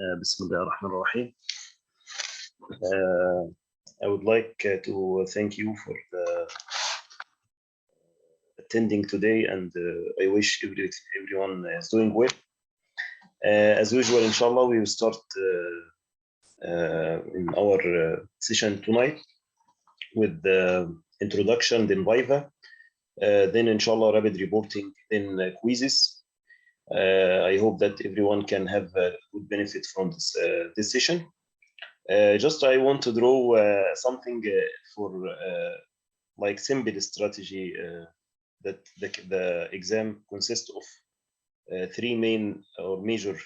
Bismillah ar-Rahman ar-Rahim. I would like to thank you for attending today, and I wish everyone is doing well. As usual, inshallah, we will start in our session tonight with the introduction, then Viva, then inshallah rapid reporting, then quizzes. I hope that everyone can have a good benefit from this session. Just I want to draw something for like simple strategy that the exam consists of three main or major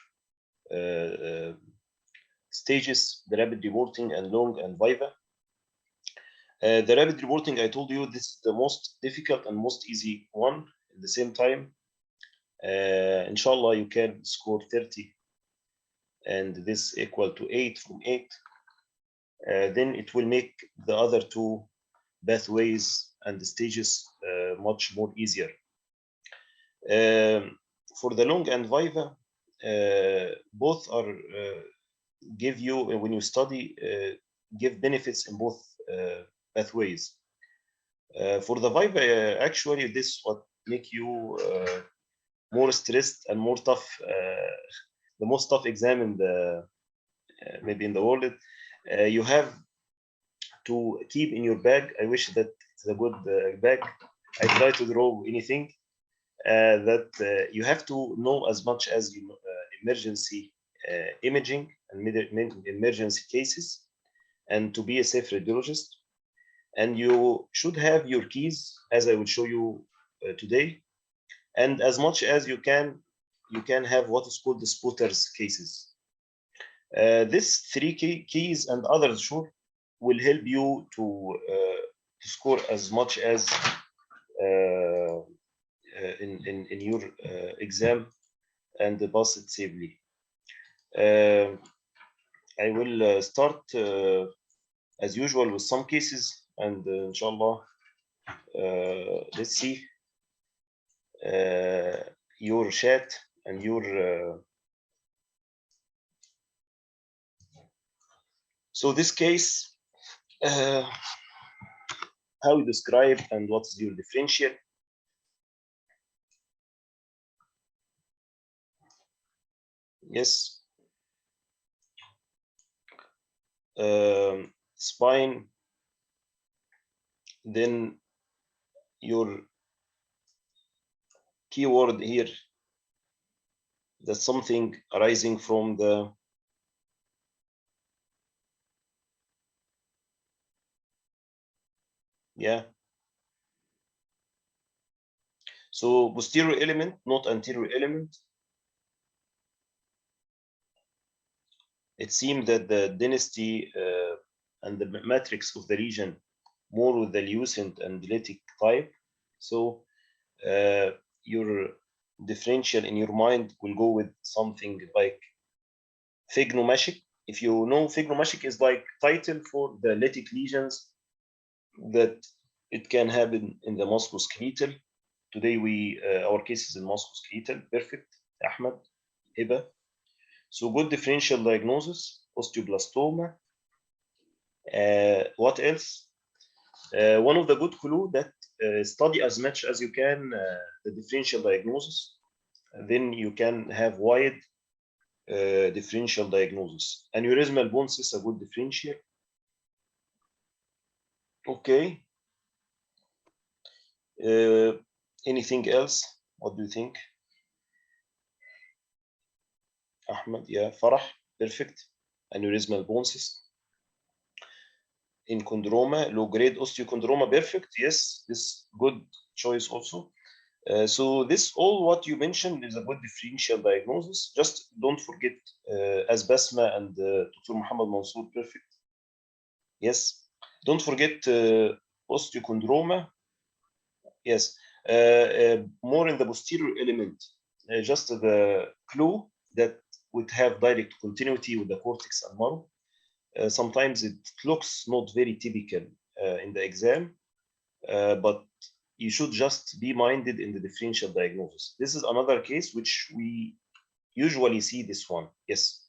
stages: the rapid reporting and long and Viva. The rapid reporting, I told you, this is the most difficult and most easy one at the same time. Inshallah, you can score 30, and this equal to 8 from 8. Then it will make the other two pathways and the stages much more easier. For the long and Viva, both are give you, when you study, give benefits in both pathways. For the Viva, actually, this what make you more stressed and more tough, the most tough exam in the maybe in the world. You have to keep in your bag. I wish that it's a good bag. I try to draw anything that you have to know as much as you know, emergency imaging and emergency cases, and to be a safe radiologist. And you should have your keys, as I will show you today. And as much as you can have what is called the spotters cases. These three keys and others sure will help you to score as much as in your exam and pass it safely. I will start as usual with some cases, and inshallah, let's see your chat and your so this case, how you describe and what's your differential. Yes, spine, then your keyword here, that's something arising from the so posterior element, not anterior element. It seemed that the density and the matrix of the region more with the Lucent and Lytic type. So your differential in your mind will go with something like phygnomachic. If you know, phygnomachic is like title for the Lytic lesions that it can happen in the musculoskeletal. Today we our case is in musculoskeletal. Perfect, Ahmed, Hiba. So good differential diagnosis, osteoblastoma. What else? One of the good clue that study as much as you can the differential diagnosis. Then you can have wide differential diagnosis. Aneurysmal bones is a good differential. Okay. Anything else? What do you think? Ahmed, yeah, Farah, perfect. Aneurysmal bones. In chondroma, low grade osteochondroma, perfect. Yes, this good choice also. So this all what you mentioned is a good differential diagnosis. Just don't forget as Basma and Dr. Muhammad Mansour, perfect. Yes, don't forget osteochondroma. Yes, more in the posterior element. Just the clue that would have direct continuity with the cortex and marrow. Sometimes it looks not very typical in the exam, but you should just be minded in the differential diagnosis. This is another case which we usually see this one. Yes,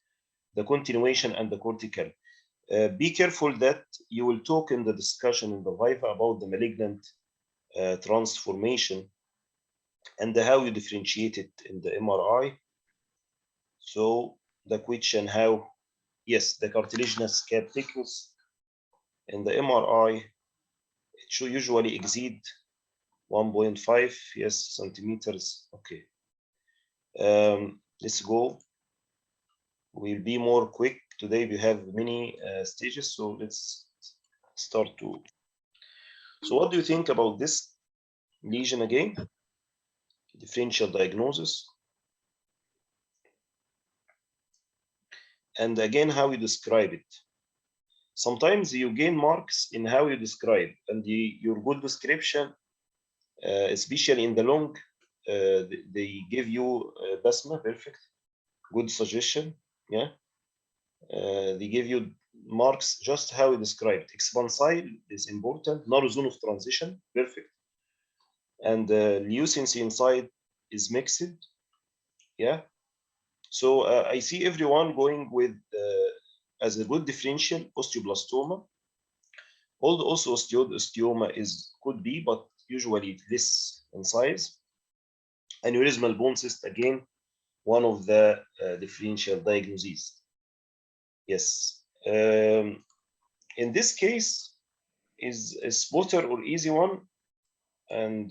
the continuation and the cortical. Be careful that you will talk in the discussion in the Viva about the malignant transformation and how you differentiate it in the MRI. So the question how, yes, the cartilaginous cap thickness in the MRI, it should usually exceed 1.5, yes, centimeters. Okay. Let's go. We'll be more quick. Today we have many stages, so let's start to. So what do you think about this lesion again? Differential diagnosis. And again, how you describe it. Sometimes you gain marks in how you describe, and your good description, especially in the long, they give you basma, perfect, good suggestion, yeah. They give you marks just how you described. Expansile is important, narrow zone of transition, perfect. And lucency inside is mixed, yeah. So I see everyone going with as a good differential osteoblastoma. Also osteoma could be, but usually less in size. Aneurysmal bone cyst, again, one of the differential diagnoses. Yes. In this case, is a spotter or easy one, and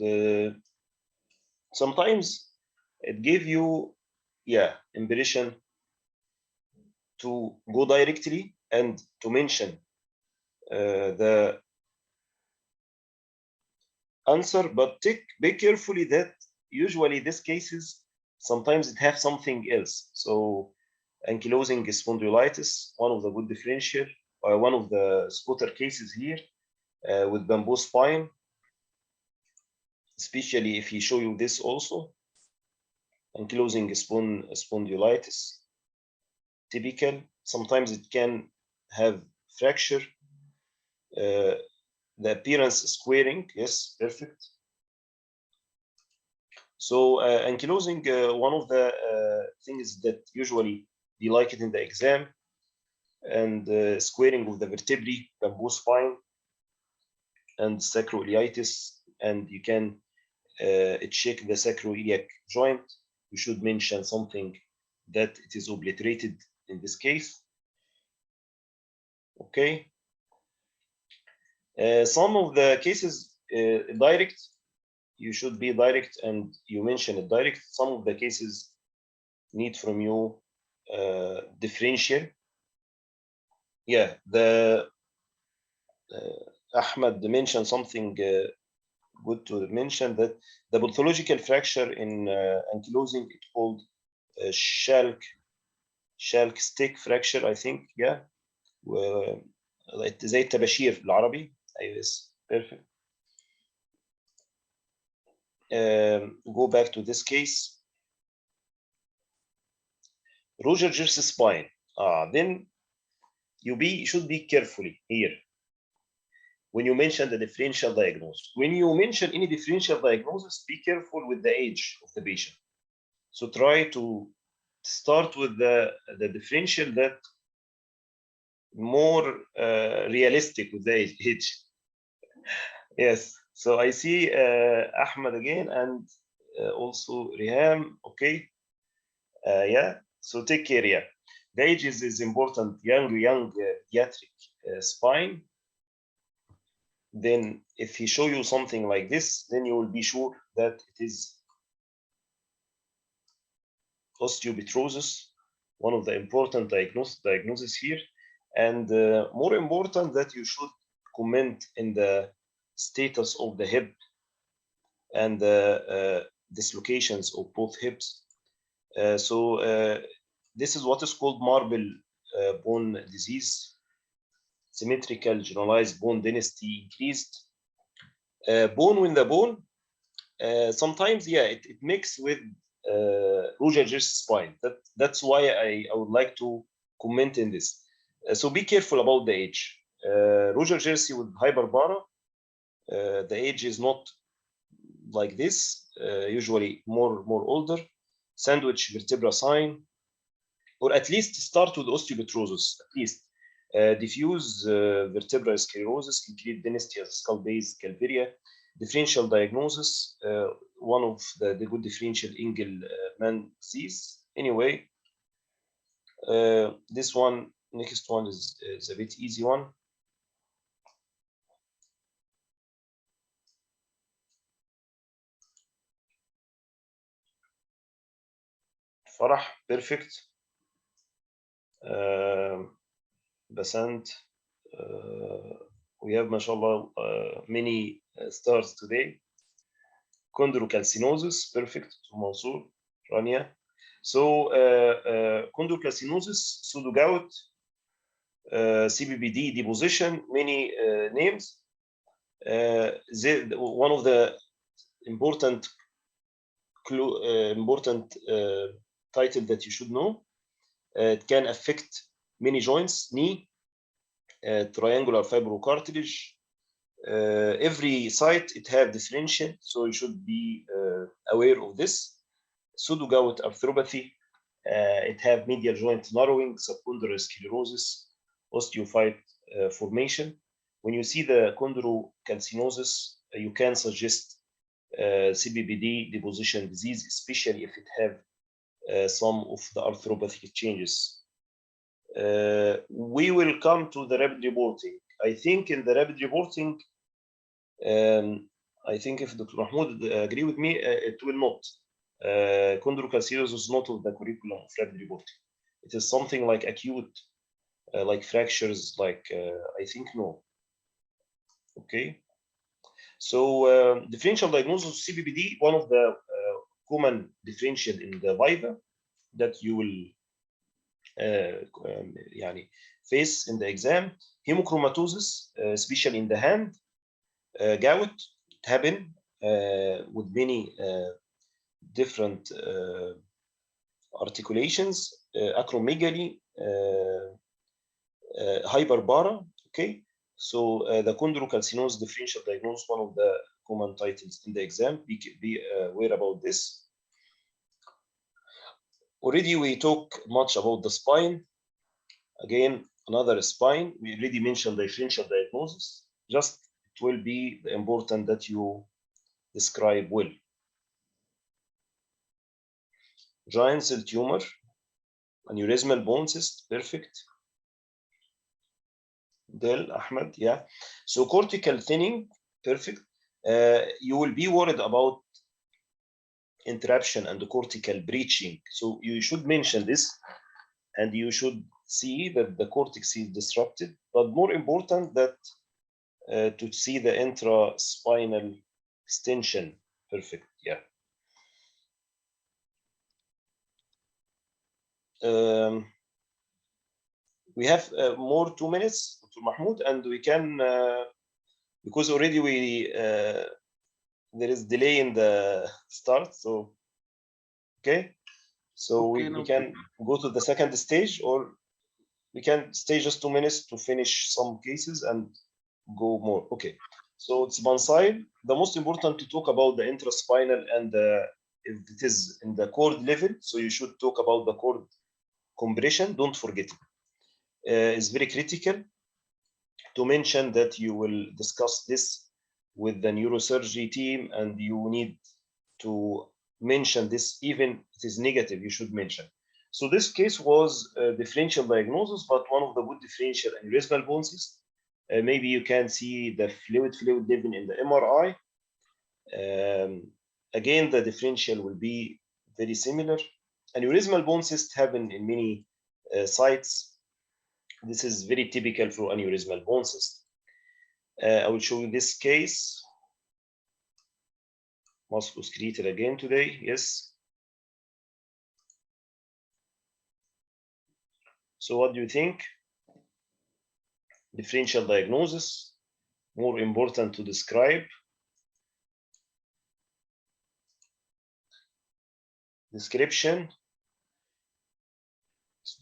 sometimes it gave you, yeah, impression to go directly and to mention the answer, but be carefully that usually these cases sometimes it have something else. So ankylosing spondylitis, one of the good differential, one of the spotter cases here with bamboo spine, especially if he show you this also, ankylosing spondylitis, typical. Sometimes it can have fracture. The appearance squaring, yes, perfect. So ankylosing, one of the things that usually they like it in the exam, and squaring of the vertebrae, bamboo spine, and sacroiliitis, and you can check the sacroiliac joint. You should mention something that it is obliterated in this case. Okay. Some of the cases direct, you should be direct and you mention it direct. Some of the cases need from you differential. Yeah, the Ahmed mentioned something good to mention, that the pathological fracture in ankylosing, it's called shalk stick fracture, I think. Yeah, زي التباشير بالعربي. Yes, perfect. Go back to this case. Radiograph spine. Then you should be carefully here when you mention the differential diagnosis. When you mention any differential diagnosis, be careful with the age of the patient. So try to start with the differential that more realistic with the age. Yes. So I see Ahmed again, and also Riham. Okay. Yeah. So take care. Yeah. The age is important. Young pediatric spine. Then if he show you something like this, then you will be sure that it is osteopetrosis, one of the important diagnosis here. And more important, that you should comment in the status of the hip and the dislocations of both hips. So this is what is called marble bone disease. Symmetrical generalized bone density increased. Bone with the bone, sometimes, yeah, it mixes with Radiograph spine. That's why I would like to comment in this. So be careful about the age. Radiograph with hyperbara, the age is not like this, usually more older. Sandwich vertebra sign, or at least start with osteopetrosis, at least. Diffuse vertebral sclerosis, increased density of skull base, calvaria. Differential diagnosis, one of the good differential Engelmann disease. Anyway, this one, next one is a bit easy one. Farah, perfect. Basant, we have, mashallah, many stars today. Chondrocalcinosis, perfect. Mansour, Rania. So, chondrocalcinosis, pseudogout, Cbpd deposition, many names. One of the important title that you should know. It can affect many joints, knee, triangular fibrocartilage. Every site it have differential, so you should be aware of this. Pseudogout arthropathy, it have medial joint narrowing, subchondral sclerosis, osteophyte formation. When you see the chondrocalcinosis, you can suggest Cbpd deposition disease, especially if it have some of the arthropathic changes. We will come to the rapid reporting. I think in the rapid reporting, I think if Dr. Mahmoud agree with me, it will not. Chondrocalcinosis is not of the curriculum of rapid reporting. It is something like acute, like fractures, like I think no. Okay. So differential diagnosis of Cbpd, one of the common differential in the Viva that you will face in the exam. Hemochromatosis, especially in the hand. Gout, it happen with many different articulations. Acromegaly, hyperbara. Okay, so the chondrocalcinosis differential diagnosis, one of the common titles in the exam. Be aware about this. Already we talk much about the spine. Again, another spine. We already mentioned the differential diagnosis. Just it will be important that you describe well. Giant cell tumor, aneurysmal bone cyst, perfect. Del Ahmed, yeah. So cortical thinning, perfect. You will be worried about interruption and the cortical breaching. So you should mention this, and you should see that the cortex is disrupted. But more important that to see the intraspinal extension, perfect, yeah. We have more 2 minutes, Dr. Mahmoud, and we can, because already we there is delay in the start, so okay. So okay, we can go to the second stage, or we can stay just 2 minutes to finish some cases and go more. Okay. So it's one side. The most important to talk about the intraspinal and if it is in the cord level, so you should talk about the cord compression. Don't forget it. It's very critical to mention that you will discuss this with the neurosurgery team, and you need to mention this. Even it is negative, you should mention. So this case was a differential diagnosis, but one of the good differential aneurysmal bone cyst. Maybe you can see the fluid level in the MRI. Again, the differential will be very similar. Aneurysmal bone cyst happen in many sites. This is very typical for aneurysmal bone cyst. I will show you this case. Musculoskeletal again today, yes. So what do you think? Differential diagnosis, more important to describe. Description.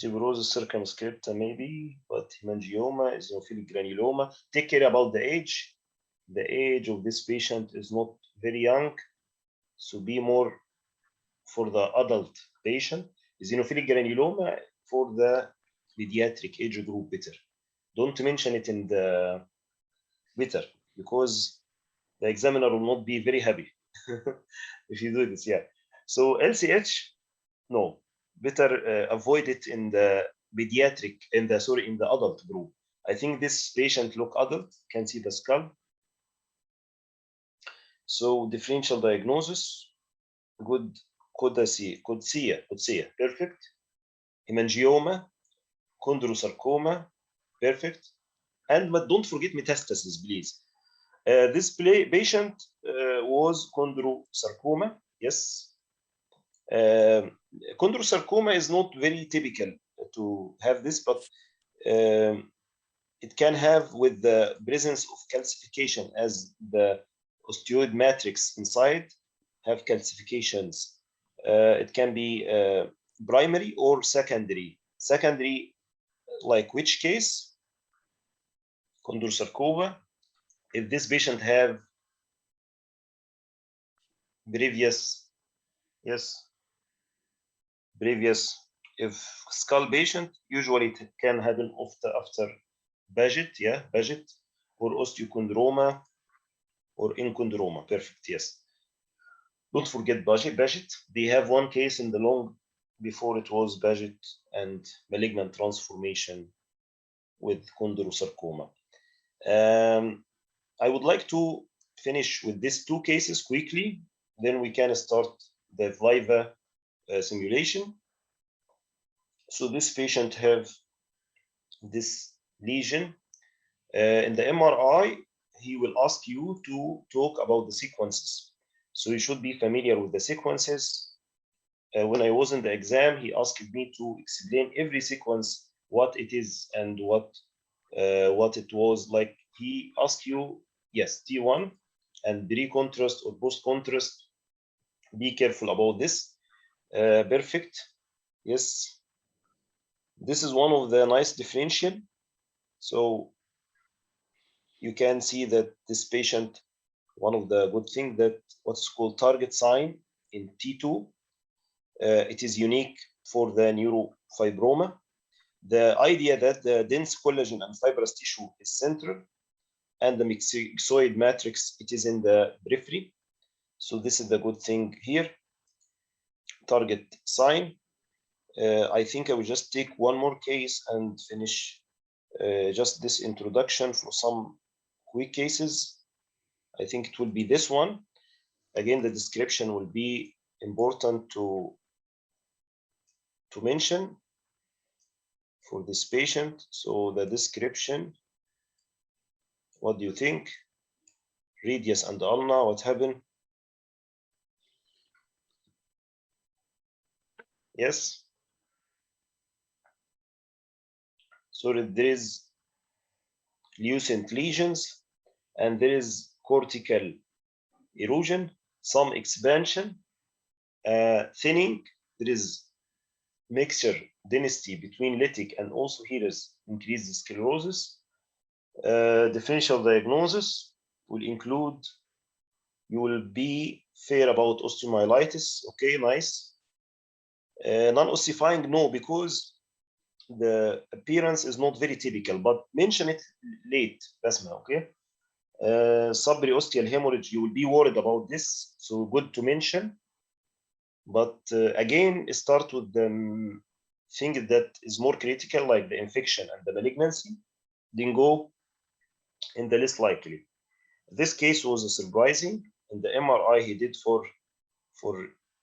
Tuberosis circumscripta maybe, but hemangioma, eosinophilic granuloma. Take care about the age. The age of this patient is not very young, so be more for the adult patient. Eosinophilic granuloma, for the pediatric age group better. Don't mention it in the better, because the examiner will not be very happy if you do this. Yeah. So LCH, no, better avoid it in the pediatric, in the adult group. I think this patient look adult, can see the skull. So differential diagnosis, good, codicea, perfect. Hemangioma, chondrosarcoma, perfect. And but don't forget metastasis, please. This patient was chondrosarcoma, yes. Chondrosarcoma is not very typical to have this, but it can have with the presence of calcification, as the osteoid matrix inside have calcifications. It can be primary or secondary. Secondary, like which case? Chondrosarcoma. If this patient have previous, yes, previous, if skull patient, usually it can happen after Paget, yeah, Paget, or osteochondroma or enchondroma. Perfect, yes. Don't forget Paget. They have one case in the lung before it was Paget and malignant transformation with chondrosarcoma. I would like to finish with these two cases quickly, then we can start the Viva simulation. So this patient have this lesion. In the MRI, he will ask you to talk about the sequences. So you should be familiar with the sequences. When I was in the exam, he asked me to explain every sequence, what it is and what it was. Like he asked you, yes, T1 and pre-contrast or post-contrast. Be careful about this. Perfect. Yes. This is one of the nice differential. So you can see that this patient, one of the good things that what's called target sign in T2, it is unique for the neurofibroma. The idea that the dense collagen and fibrous tissue is central, and the myxoid matrix, it is in the periphery. So this is the good thing here. Target sign. I think I will just take one more case and finish just this introduction for some quick cases. I think it will be this one. Again, the description will be important to mention for this patient. So the description, what do you think? Radius and ulna, what happened? Yes. So there is Lucent lesions, and there is cortical erosion, some expansion, thinning. There is mixture density between lytic and also here is increased sclerosis. Differential diagnosis will include, you will be fair about osteomyelitis. Okay, nice. Non-ossifying, no, because the appearance is not very typical, but mention it late, Basma, okay? Subariosteal hemorrhage, you will be worried about this, so good to mention. But again, start with the thing that is more critical, like the infection and the malignancy, then go in the least likely. This case was surprising. In the MRI he did for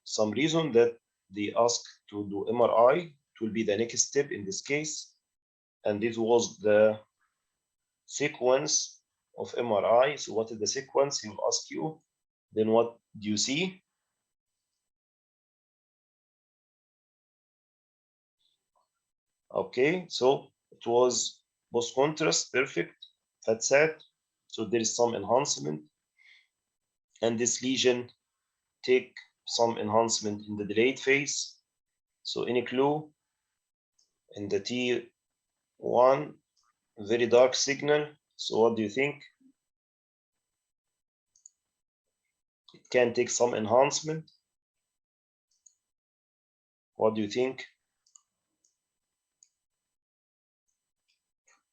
some reason that they asked to do MRI. It will be the next step in this case, and this was the sequence of MRI. So what is the sequence? He will ask you. Then what do you see? Okay, so it was post contrast, perfect, facet. So there is some enhancement, and this lesion take some enhancement in the delayed phase. So any clue in the T1, very dark signal. So what do you think? It can take some enhancement. What do you think?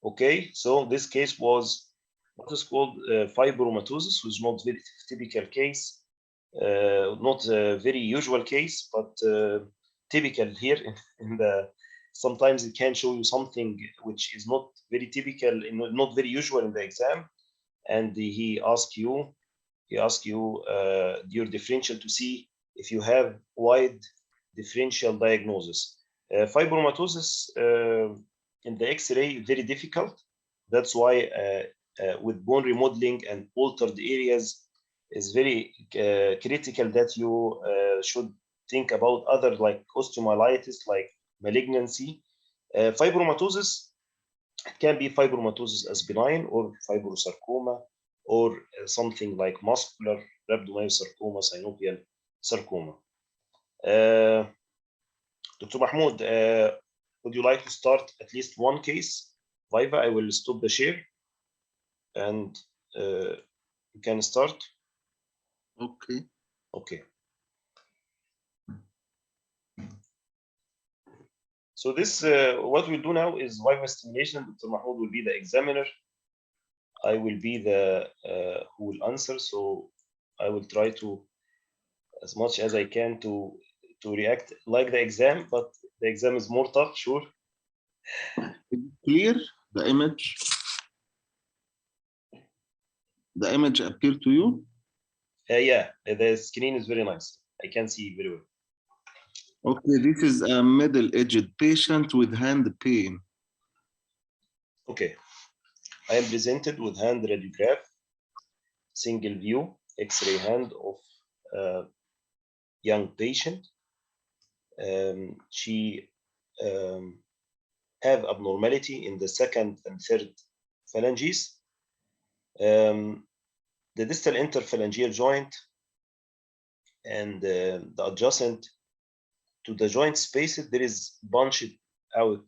Okay, so this case was what is called fibromatosis, which is not very typical case, not a very usual case, but typical here in the. Sometimes it can show you something which is not very typical, not very usual in the exam, and he asks you your differential to see if you have wide differential diagnosis. Fibromatosis in the X-ray very difficult. That's why with bone remodeling and altered areas is very critical that you should think about other like osteomyelitis, like malignancy. Fibromatosis can be fibromatosis as benign or fibrosarcoma or something like muscular rhabdomyosarcoma, synovial sarcoma. Dr. Mahmoud, would you like to start at least one case? Viva, I will stop the share and you can start. Okay. Okay. So this, what we'll do now is Viva stimulation. Dr. Mahmoud will be the examiner. I will be the who will answer. So I will try to, as much as I can, to react like the exam, but the exam is more tough, sure. Clear the image? The image appear to you? Yeah, the screen is very nice. I can see very well. Okay, this is a middle-aged patient with hand pain. Okay, I am presented with hand radiograph, single view, X-ray hand of a young patient. She have abnormality in the second and third phalanges. The distal interphalangeal joint and the adjacent to the joint spaces, there is bunched out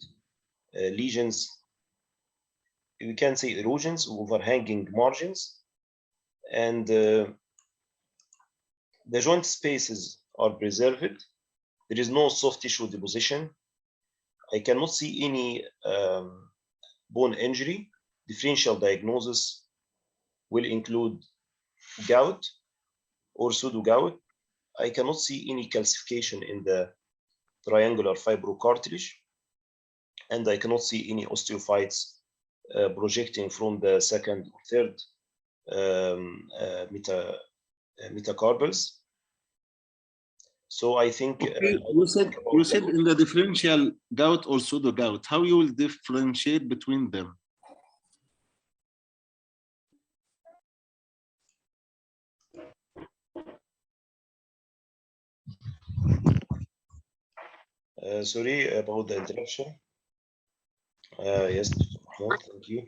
lesions. We can say erosions, overhanging margins, and the joint spaces are preserved. There is no soft tissue deposition. I cannot see any bone injury. Differential diagnosis will include gout or pseudo-gout. I cannot see any calcification in the triangular fibrocartilage, and I cannot see any osteophytes projecting from the second or third metacarpals. So I think you said in the differential gout or pseudo gout, how you will differentiate between them? sorry about the interruption. Yes, thank you.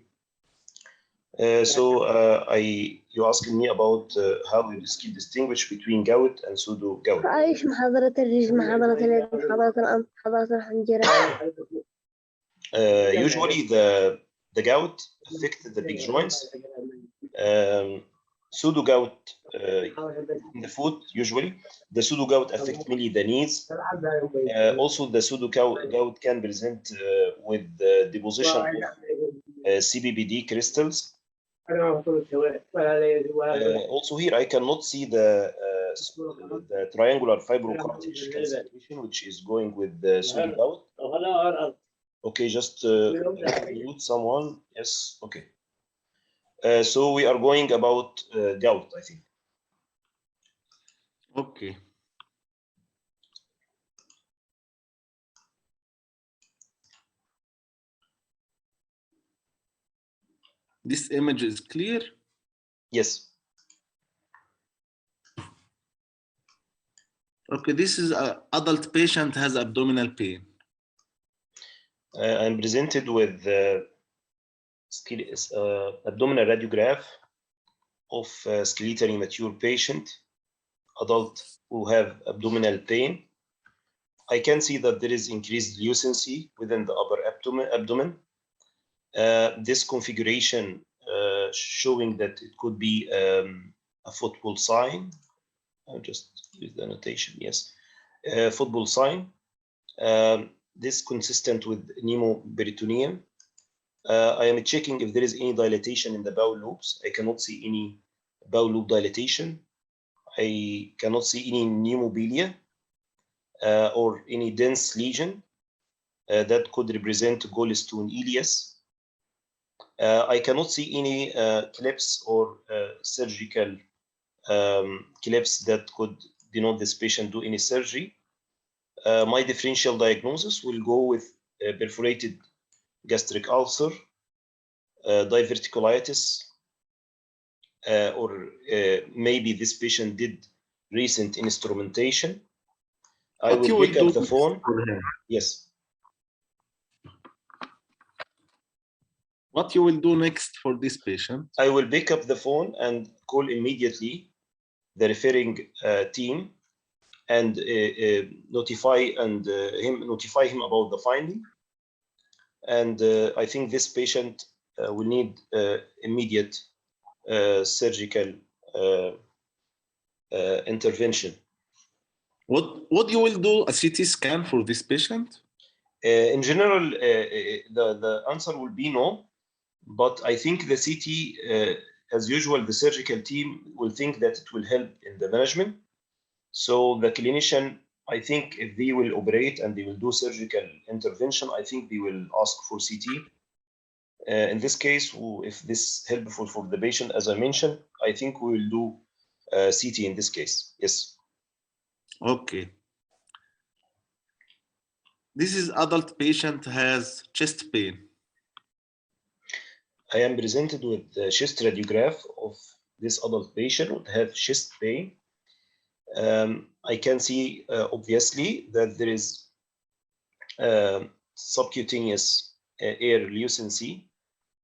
You asking me about how we distinguish between gout and pseudo gout. رأيش محاضرة الرجم حضرة اليد حضرة الأنف حضرة الحنجرة. Usually the gout affected the big joints. Pseudo gout in the foot, usually the pseudo gout affect mainly the knees. Also the pseudo gout can present with the deposition of Cbpd crystals. Also here I cannot see the triangular fibrocartilage calcification, which is going with the pseudo gout. Okay, just mute someone. Yes, okay. So we are going about gout, I think. Okay. This image is clear? Yes. Okay, this is an adult patient has abdominal pain. I'm presented with abdominal radiograph of skeletally mature patient, adult who have abdominal pain. I can see that there is increased lucency within the upper abdomen. This configuration showing that it could be a football sign. I'll just use the annotation, yes. Football sign. This consistent with pneumoperitoneum. I am checking if there is any dilatation in the bowel loops. I cannot see any bowel loop dilatation. I cannot see any pneumobilia or any dense lesion that could represent gallstone ileus. I cannot see any clips or surgical clips that could denote this patient do any surgery. My differential diagnosis will go with perforated gastric ulcer, diverticulitis, or maybe this patient did recent instrumentation. I will pick up the phone. Yes. What you will do next for this patient? I will pick up the phone and call immediately the referring team and notify him about the finding. And I think this patient will need immediate surgical intervention. What you will do a CT scan for this patient? In general, the answer will be no, but I think the CT, as usual, the surgical team will think that it will help in the management. So the clinician, I think if they will operate and they will do surgical intervention, I think they will ask for CT. In this case, if this is helpful for the patient, as I mentioned, I think we will do CT in this case. Yes. Okay. This is adult patient has chest pain. I am presented with the chest radiograph of this adult patient who have chest pain. I can see obviously that there is subcutaneous air lucency,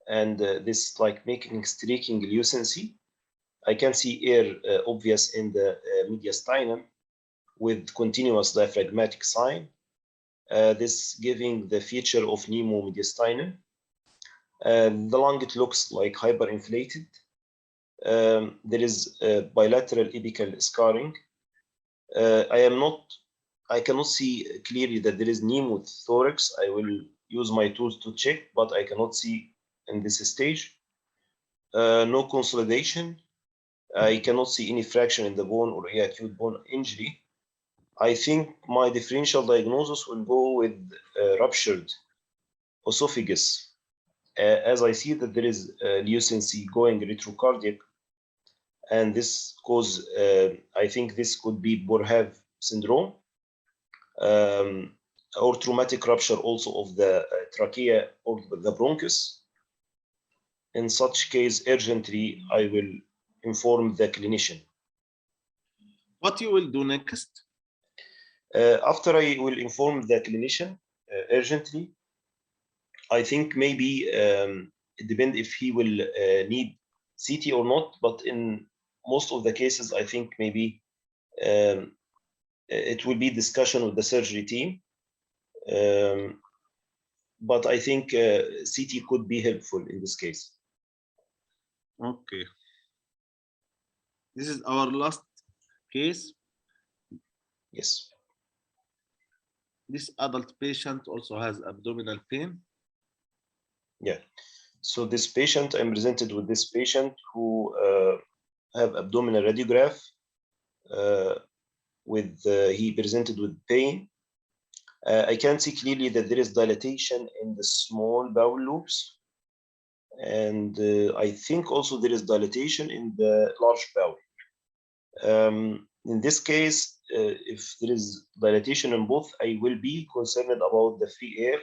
and this like making streaking lucency. I can see air obvious in the mediastinum with continuous diaphragmatic sign. This giving the feature of pneumomediastinum. The lung, it looks like hyperinflated. There is bilateral apical scarring. I cannot see clearly that there is pneumothorax. I will use my tools to check, but I cannot see in this stage. No consolidation. I cannot see any fraction in the bone or acute bone injury. I think my differential diagnosis will go with ruptured esophagus. As I see that there is lucency going retrocardiac, and this cause, I think this could be Boerhaave syndrome, or traumatic rupture also of the trachea or the bronchus. In such case, urgently, I will inform the clinician. What you will do next? After I will inform the clinician urgently, I think maybe it depends if he will need CT or not, but in most of the cases, I think maybe it will be discussion with the surgery team. But I think CT could be helpful in this case. Okay. This is our last case. Yes. This adult patient also has abdominal pain. Yeah. So this patient, I'm presented with this patient who have abdominal radiograph. He presented with pain. I can see clearly that there is dilatation in the small bowel loops, and I think also there is dilatation in the large bowel. In this case, if there is dilatation in both, I will be concerned about the free air.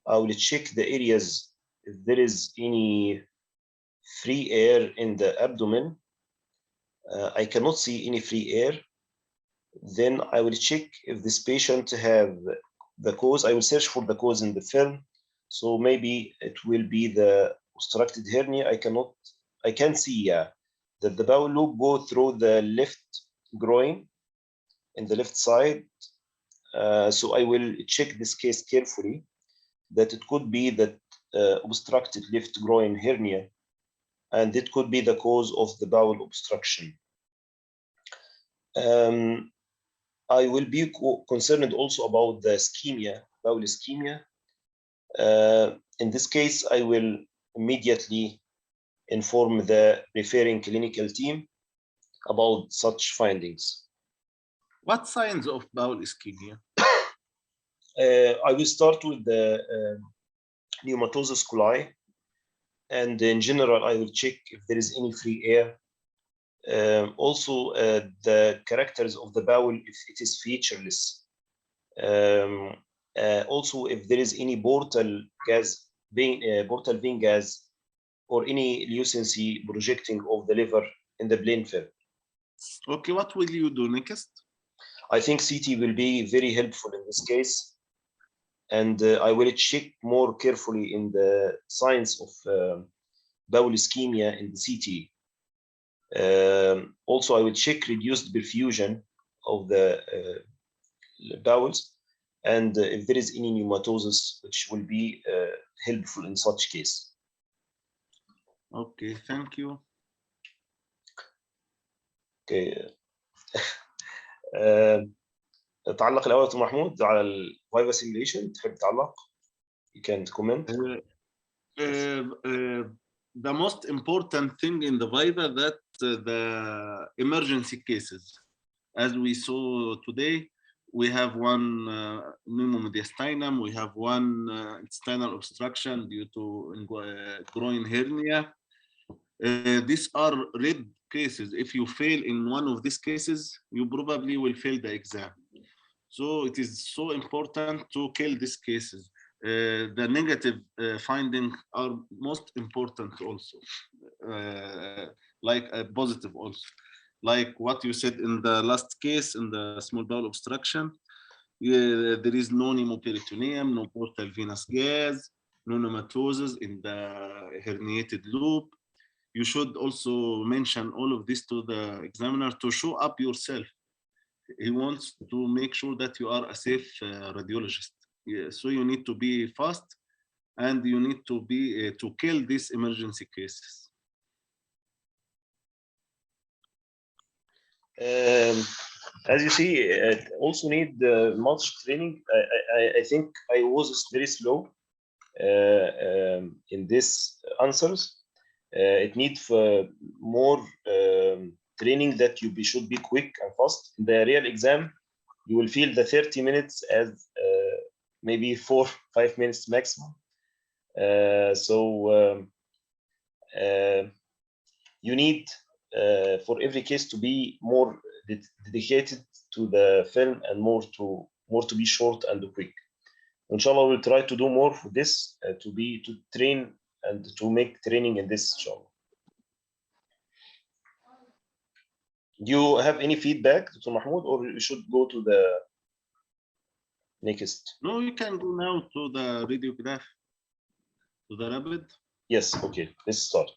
I will check the areas if there is any free air in the abdomen. I cannot see any free air. Then I will check if this patient have the cause. I will search for the cause in the film. So maybe it will be the obstructed hernia. I can see that the bowel loop go through the left groin in the left side. So I will check this case carefully, that it could be that obstructed left groin hernia, and it could be the cause of the bowel obstruction. I will be concerned also about the ischemia, bowel ischemia. In this case, I will immediately inform the referring clinical team about such findings. What signs of bowel ischemia? I will start with the pneumatosis coli, and in general, I will check if there is any free air. Also, the characters of the bowel, if it is featureless. Also, if there is any portal vein gas, or any lucency projecting of the liver in the plain film. Okay, what will you do next? I think CT will be very helpful in this case, and I will check more carefully in the signs of bowel ischemia in the CT. Also, I will check reduced perfusion of the bowels, and if there is any pneumatosis, which will be helpful in such case. Okay, thank you. Okay. تعلق الأول دكتور محمود على الفايفا سيميليشن، تحب تعلق؟ You can comment. The most important thing in the Viva that the emergency cases, as we saw today, we have one pneumomediastinum, we have one intestinal obstruction due to groin hernia. These are red cases. If you fail in one of these cases, you probably will fail the exam. So it is so important to kill these cases. The negative findings are most important also, like positive also. Like what you said in the last case, in the small bowel obstruction, there is no pneumoperitoneum, no portal venous gas, no pneumatosis in the herniated loop. You should also mention all of this to the examiner to show up yourself. He wants to make sure that you are a safe radiologist. Yeah, so you need to be fast, and you need to be to kill these emergency cases. As you see, it also need much training. I think I was very slow in these answers. It needs more training that you should be quick and fast. In the real exam, you will feel the 30 minutes as maybe 4-5 minutes maximum. You need for every case to be more dedicated to the film and more to be short and quick. Inshallah, we'll try to do more for this to train and to make training in this, inshallah. Do you have any feedback, Dr. Mahmoud, or you should go to the next? No, you can go now to the radiograph, to the rapid. Yes, okay, let's start.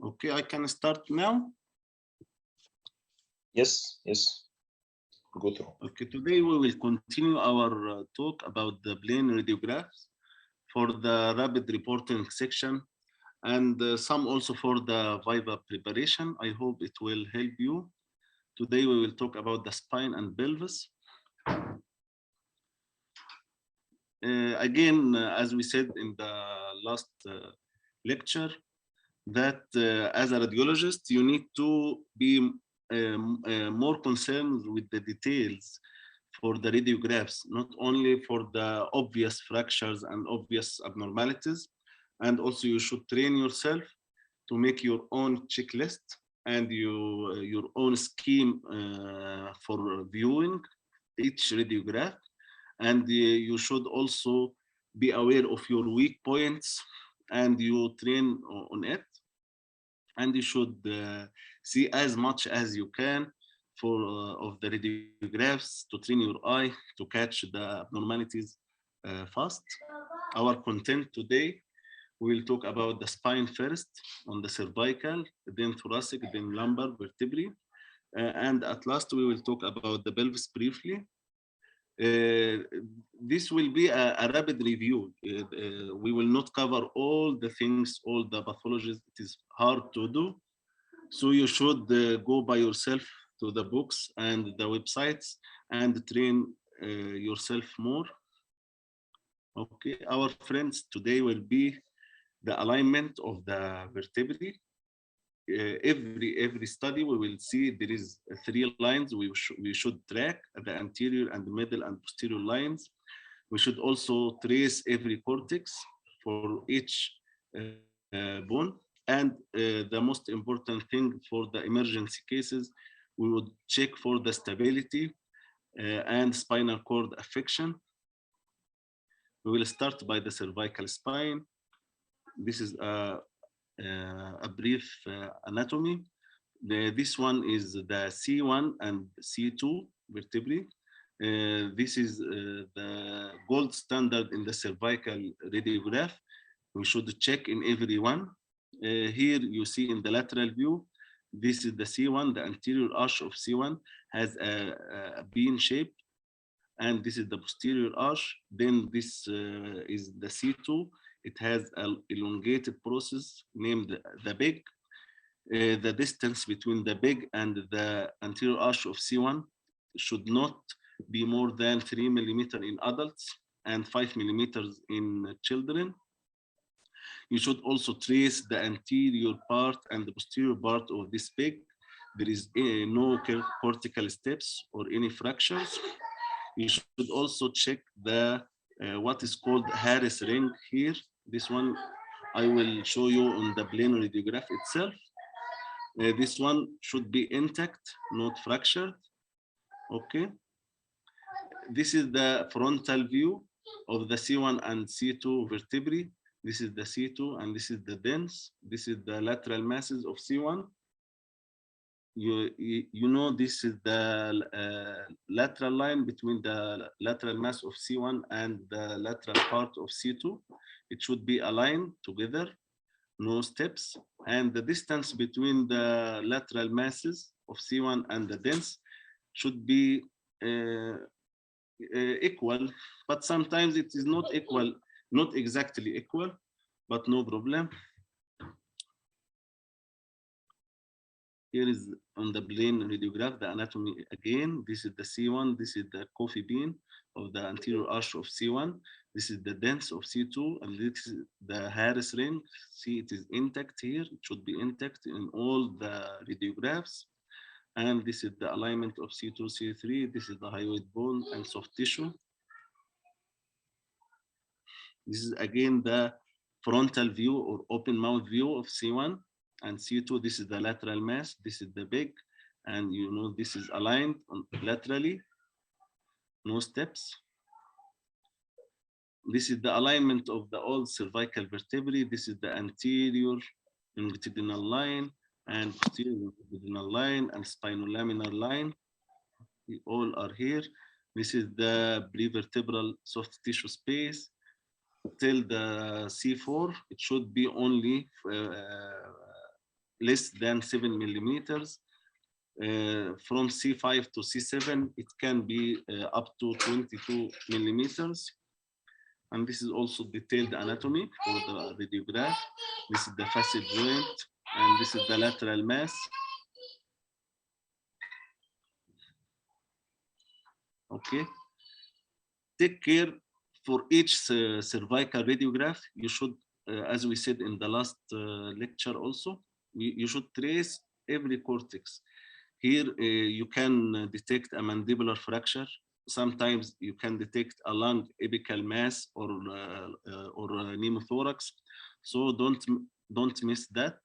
Okay, I can start now. Yes, yes. Go through. Okay, today we will continue our talk about the plain radiographs for the rapid reporting section, and some also for the Viva preparation. I hope it will help you. Today we will talk about the spine and pelvis. Again, as we said in the last lecture, that as a radiologist, you need to be more concerned with the details for the radiographs, not only for the obvious fractures and obvious abnormalities. And also you should train yourself to make your own checklist and your own scheme for viewing each radiograph. And you should also be aware of your weak points and you train on it. And you should see as much as you can for of the radiographs to train your eye to catch the abnormalities fast. Our content today We will talk about the spine first, on the cervical, then thoracic, then lumbar, vertebrae. And at last, we will talk about the pelvis briefly. This will be a rapid review. We will not cover all the things, all the pathologies. It is hard to do. So you should go by yourself to the books and the websites and train yourself more. Okay, our friends, today will be the alignment of the vertebrae. Every study we will see there is 3 lines we should track, the anterior and the middle and posterior lines. We should also trace every cortex for each bone. And the most important thing for the emergency cases, we would check for the stability and spinal cord affection. We will start by the cervical spine. This is a brief anatomy. This one is the C1 and C2 vertebrae. This is the gold standard in the cervical radiograph. We should check in every one. Here you see in the lateral view, this is the C1, the anterior arch of C1 has a bean shape, and this is the posterior arch. Then this is the C2. It has an elongated process named the big. The distance between the big and the anterior arch of C1 should not be more than 3 millimeters in adults and 5 millimeters in children. You should also trace the anterior part and the posterior part of this big. There is no cortical steps or any fractures. You should also check the what is called Harris ring here. This one I will show you on the plane radiograph itself. This one should be intact, not fractured. Okay. This is the frontal view of the C1 and C2 vertebrae. This is the C2 and this is the dens. This is the lateral masses of C1. You know this is the lateral line between the lateral mass of C1 and the lateral part of C2. It should be aligned together, no steps. And the distance between the lateral masses of C1 and the dens should be equal, but sometimes it is not equal, not exactly equal, but no problem. Here is on the plane radiograph, the anatomy again. This is the C1, this is the coffee bean of the anterior arch of C1. This is the dens of C2, and this is the Harris ring. See, it is intact here. It should be intact in all the radiographs. And this is the alignment of C2, C3. This is the hyoid bone and soft tissue. This is again the frontal view or open mouth view of C1 and C2. This is the lateral mass. This is the big, and you know this is aligned laterally, no steps. This is the alignment of the old cervical vertebrae. This is the anterior longitudinal line and posterior longitudinal line and spinolaminar line. We all are here. This is the prevertebral soft tissue space. Till the C4, it should be only less than 7 millimeters. From C5 to C7, it can be up to 22 millimeters. And this is also detailed anatomy for the radiograph. This is the facet joint, and this is the lateral mass. Okay. Take care for each cervical radiograph. You should, as we said in the last lecture also, you should trace every cortex. Here you can detect a mandibular fracture. Sometimes you can detect a lung apical mass or pneumothorax. So don't miss that.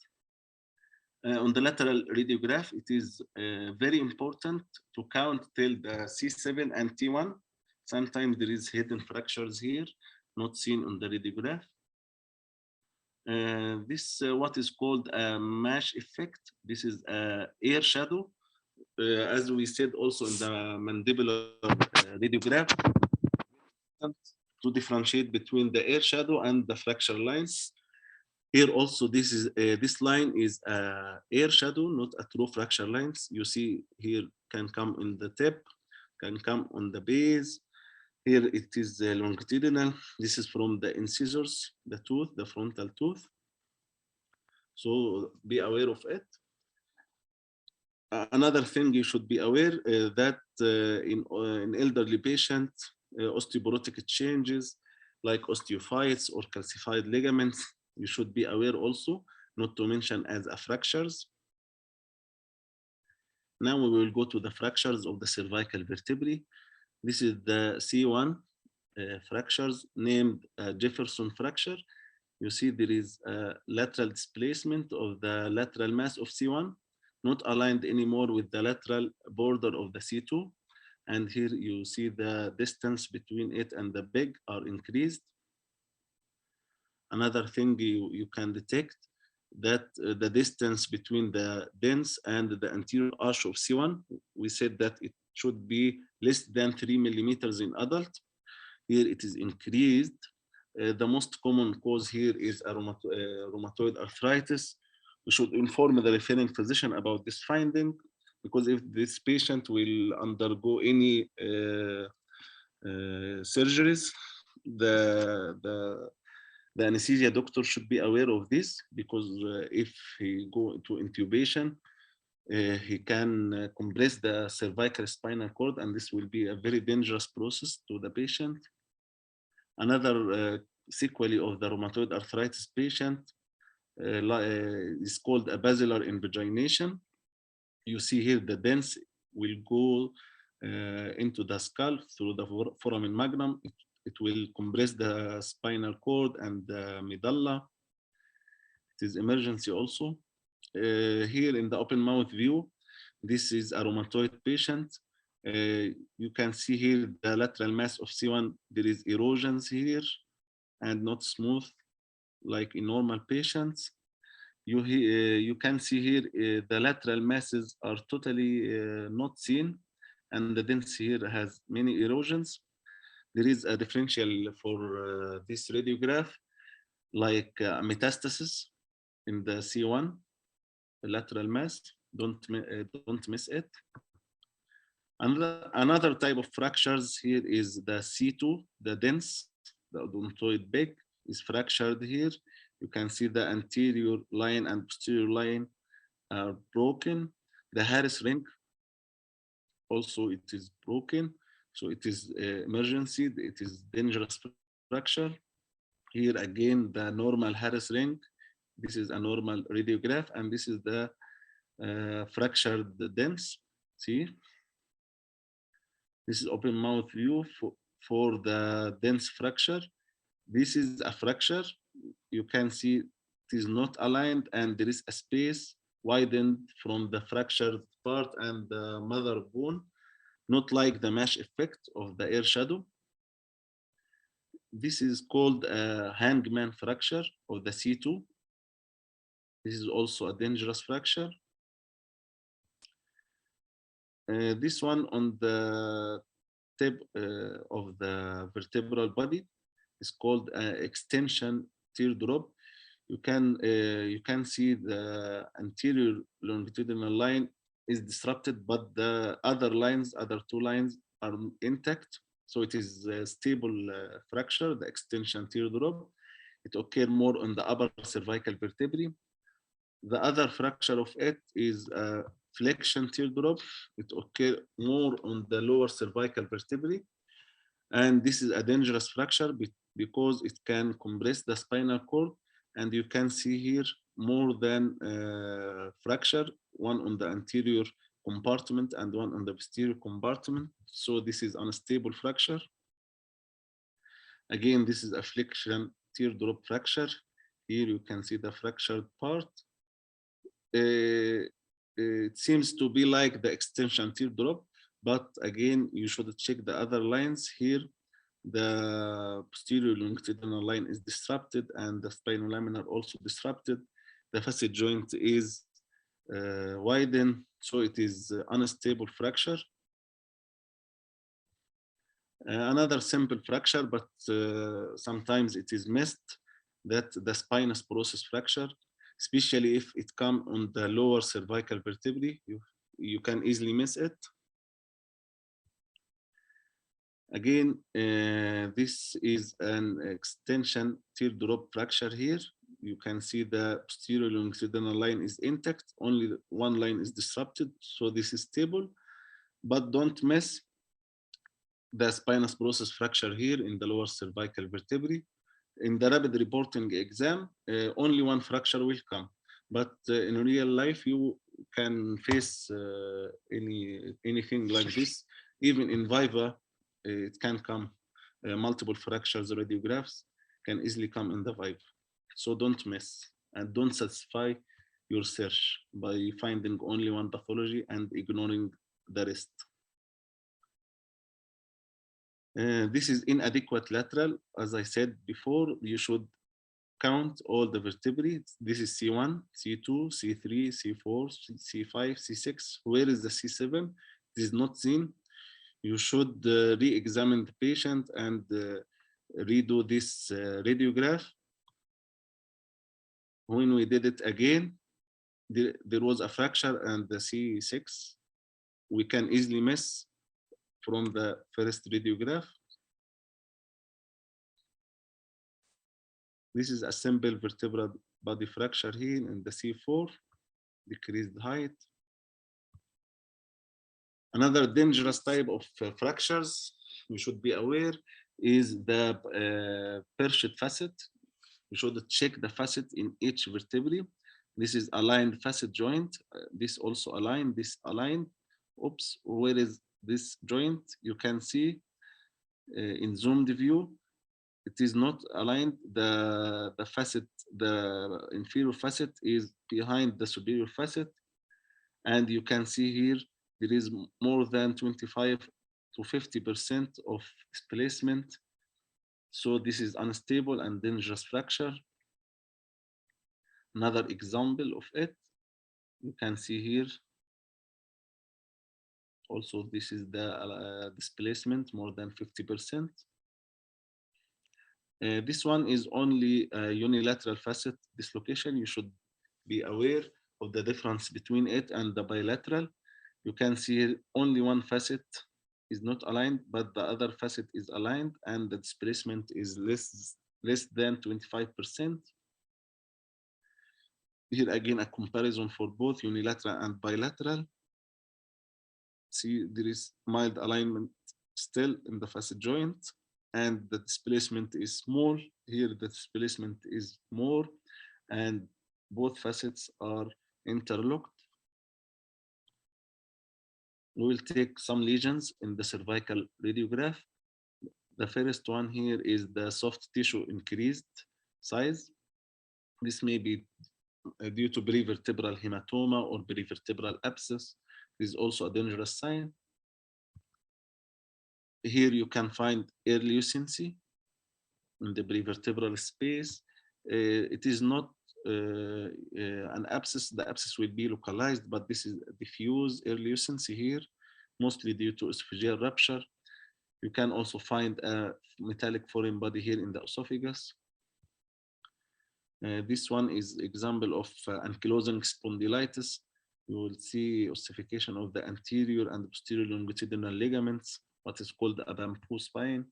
On the lateral radiograph, it is very important to count till the C7 and T1. Sometimes there is hidden fractures here, not seen on the radiograph. This what is called a mesh effect. This is air shadow. As we said also in the mandibular radiograph, to differentiate between the air shadow and the fracture lines. Here also, this line is air shadow, not a true fracture lines. You see here can come in the tip, can come on the base. Here it is longitudinal. This is from the incisors, the tooth, the frontal tooth. So be aware of it. Another thing you should be aware that in elderly patients, osteoporotic changes like osteophytes or calcified ligaments, you should be aware also, not to mention as a fractures. Now we will go to the fractures of the cervical vertebrae. This is the C1 fractures named Jefferson fracture. You see there is a lateral displacement of the lateral mass of C1, not aligned anymore with the lateral border of the C2. And here you see the distance between it and the peg are increased. Another thing you can detect that the distance between the dens and the anterior arch of C1, we said that it should be less than 3 millimeters in adult. Here it is increased. The most common cause here is a rheumatoid arthritis. We should inform the referring physician about this finding, because if this patient will undergo any surgeries, the anesthesia doctor should be aware of this, because if he go to intubation, he can compress the cervical spinal cord, and this will be a very dangerous process to the patient. Another sequelae of the rheumatoid arthritis patient is called a basilar invagination. You see here the dens will go into the skull through the foramen magnum. It will compress the spinal cord and the medulla. It is emergency also. Here in the open mouth view, this is a rheumatoid patient. You can see here the lateral mass of C1. There is erosions here and not smooth like in normal patients. You can see here the lateral masses are totally not seen, and the dens here has many erosions. There is a differential for this radiograph, like metastasis in the C1, the lateral mass. Don't miss it. Another type of fractures here is the C2, the dens, the odontoid peg is fractured here. You can see the anterior line and posterior line are broken. The Harris ring also, it is broken. So it is emergency, it is dangerous fracture. Here again, the normal Harris ring. This is a normal radiograph, and this is the fractured dens. See? This is open mouth view for the dens fracture. This is a fracture. You can see it is not aligned, and there is a space widened from the fractured part and the mother bone, not like the mesh effect of the air shadow. This is called a hangman fracture of the C2. This is also a dangerous fracture. This one on the tip of the vertebral body is called extension teardrop. You can see the anterior longitudinal line is disrupted, but the other two lines are intact. So it is a stable fracture, the extension teardrop. It occurs more on the upper cervical vertebrae. The other fracture of it is a flexion teardrop. It occurs more on the lower cervical vertebrae. And this is a dangerous fracture because it can compress the spinal cord. And you can see here more than fracture, one on the anterior compartment and one on the posterior compartment. So this is unstable fracture. Again, this is a flexion teardrop fracture. Here you can see the fractured part. It seems to be like the extension teardrop, but again, you should check the other lines here. The posterior longitudinal line is disrupted and the spinolaminar also disrupted. The facet joint is widened, so it is unstable fracture. Another simple fracture, but sometimes it is missed. that the spinous process fracture, especially if it comes on the lower cervical vertebrae, you can easily miss it. Again, this is an extension teardrop fracture here. You can see the posterior longitudinal line is intact, only one line is disrupted, so this is stable. But don't miss the spinous process fracture here in the lower cervical vertebrae. In the rapid reporting exam, only one fracture will come. But in real life, you can face anything like this. Even in Viva, it can come. Multiple fractures radiographs can easily come in the Viva. So don't miss and don't satisfy your search by finding only one pathology and ignoring the rest. This is inadequate lateral. As I said before, you should count all the vertebrae. This is C1, C2, C3, C4, C5, C6. Where is the C7? It is not seen. You should re-examine the patient and redo this radiograph. When we did it again, there was a fracture and the C6. We can easily miss from the first radiograph. This is a simple vertebral body fracture here in the C4, decreased height. Another dangerous type of fractures we should be aware is the perched facet. You should check the facet in each vertebrae. This is aligned facet joint. This also aligned, this aligned. Oops, where is this joint? You can see in zoomed view, it is not aligned. The facet, the inferior facet is behind the superior facet. And you can see here, there is more than 25 to 50% of displacement. So this is unstable and dangerous fracture. Another example of it, you can see here. Also, this is the displacement, more than 50%. This one is only unilateral facet dislocation. You should be aware of the difference between it and the bilateral. You can see here only one facet is not aligned, but the other facet is aligned and the displacement is less than 25%. Here again, a comparison for both unilateral and bilateral. See, there is mild alignment still in the facet joint and the displacement is small. Here the displacement is more and both facets are interlocked. We will take some lesions in the cervical radiograph. The first one here is the soft tissue increased size. This may be due to perivertebral hematoma or perivertebral abscess. This is also a dangerous sign. Here you can find early lucency in the perivertebral space. It is not an abscess. The abscess will be localized, but this is diffuse early lucency here, mostly due to esophageal rupture. You can also find a metallic foreign body here in the esophagus. This one is example of ankylosing spondylitis. You will see ossification of the anterior and posterior longitudinal ligaments, what is called a bamboo spine.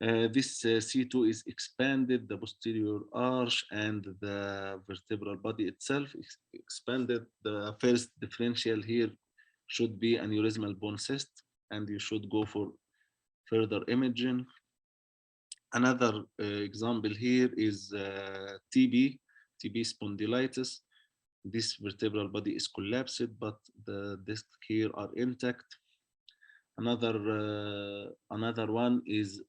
This C2 is expanded, the posterior arch and the vertebral body itself is expanded. The first differential here should be aneurysmal bone cyst, and you should go for further imaging. Another example here is TB spondylitis. This vertebral body is collapsed, but the discs here are intact. Another one is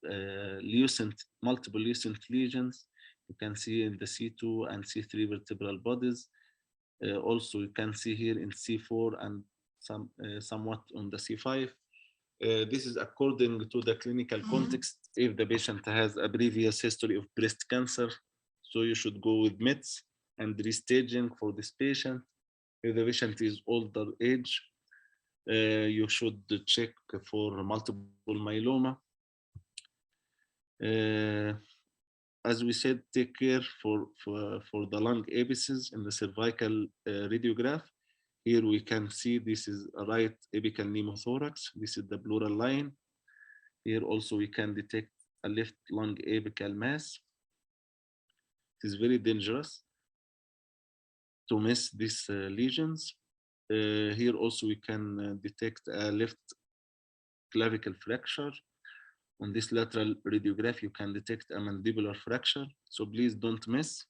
lucent, multiple lucent lesions. You can see in the C2 and C3 vertebral bodies. Also, you can see here in C4 and somewhat on the C5. This is according to the clinical context. If the patient has a previous history of breast cancer, so you should go with meds and restaging for this patient. If the patient is older age, you should check for multiple myeloma. as we said, take care for the lung apices in the cervical radiograph. Here we can see this is a right apical pneumothorax. This is the pleural line. Here also we can detect a left lung apical mass. It is very dangerous to miss these lesions. Here also we can detect a left clavicle fracture. On this lateral radiograph, you can detect a mandibular fracture. So please don't miss.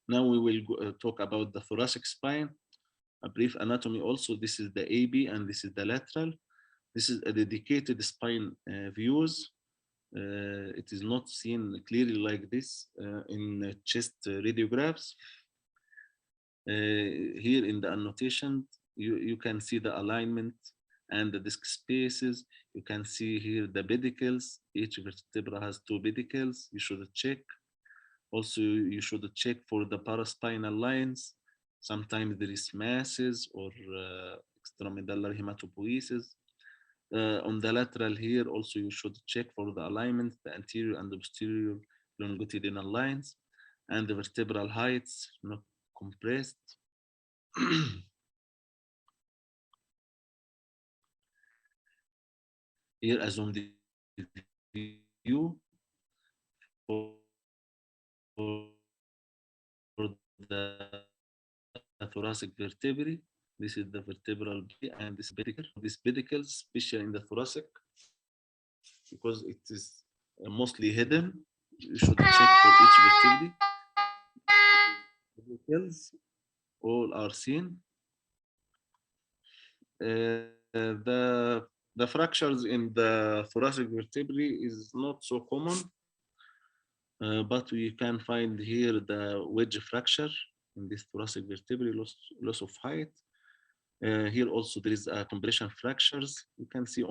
Now we will talk about the thoracic spine. A brief anatomy also. This is the AB and this is the lateral. This is a dedicated spine views. It is not seen clearly like this in chest radiographs. Here in the annotation, you can see the alignment and the disc spaces. You can see here the pedicles. Each vertebra has 2 pedicles. You should check. Also, you should check for the paraspinal lines. Sometimes there is masses or extramedullary hematopoiesis. On the lateral here, also you should check for the alignment, the anterior and the posterior longitudinal lines, and the vertebral heights not compressed. Here as on the view for the thoracic vertebrae. This is the vertebral body and this pedicle. This pedicle, especially in the thoracic, because it is mostly hidden. You should check for each vertebrae. Pedicles all are seen. The fractures in the thoracic vertebrae is not so common, but we can find here the wedge fracture in this thoracic vertebrae, loss of height. Here also there is a compression fractures. You can see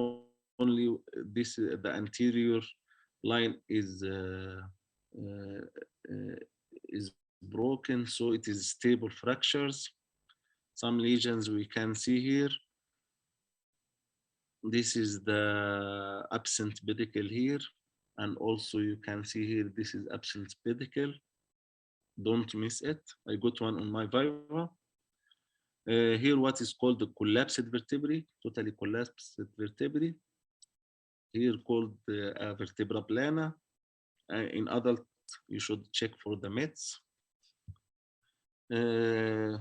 only this, the anterior line is broken, so it is stable fractures. Some lesions we can see here. This is the absent pedicle here, and also you can see here this is absent pedicle. Don't miss it. I got one on my Viva. Here what is called the collapsed vertebrae, totally collapsed vertebrae. Here called vertebra plana. In adult, you should check for the METs. You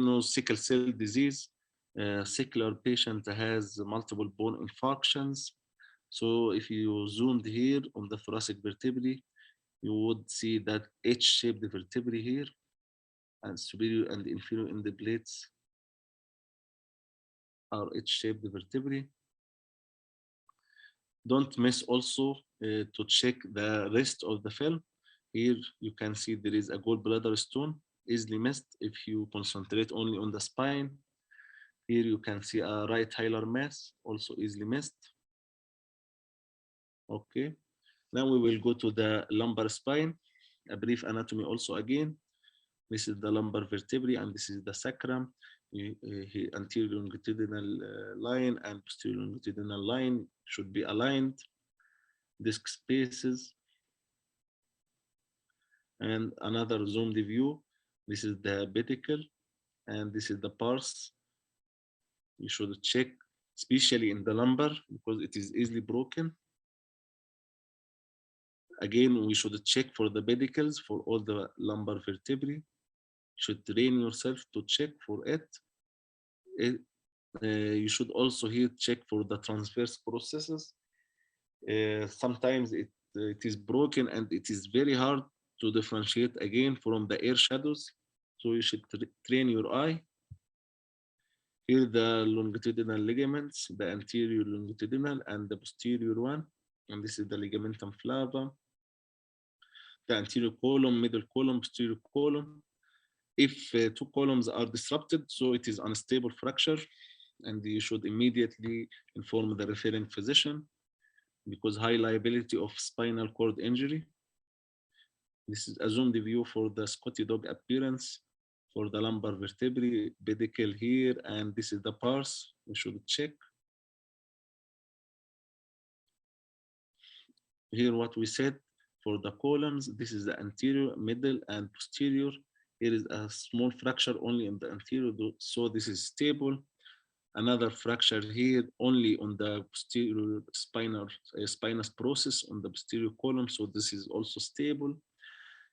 know, sickle cell disease. Sickler patient has multiple bone infarctions. So if you zoomed here on the thoracic vertebrae, you would see that H-shaped vertebrae here, and superior and inferior in the plates are H-shaped vertebrae. Don't miss also to check the rest of the film. Here you can see there is a gallbladder stone, easily missed if you concentrate only on the spine. Here you can see a right hilar mass, also easily missed. Okay, now we will go to the lumbar spine. A brief anatomy also again. This is the lumbar vertebrae and this is the sacrum. Anterior longitudinal line and posterior longitudinal line should be aligned. Disc spaces. And another zoomed view. This is the pedicle and this is the pars. You should check, especially in the lumbar, because it is easily broken. Again, we should check for the pedicles for all the lumbar vertebrae. You should train yourself to check for it. You should also here check for the transverse processes. Sometimes it is broken and it is very hard to differentiate again from the air shadows. So you should train your eye. Here the longitudinal ligaments, the anterior longitudinal and the posterior one. And this is the ligamentum flavum. The anterior column, middle column, posterior column. If 2 columns are disrupted, so it is unstable fracture, and you should immediately inform the referring physician because high liability of spinal cord injury. This is a zoomed view for the Scotty dog appearance for the lumbar vertebrae, pedicle here, and this is the pars. We should check. here what we said for the columns, this is the anterior, middle, and posterior. Here is a small fracture only in the anterior, so this is stable. Another fracture here only on the posterior spinous process on the posterior column, so this is also stable.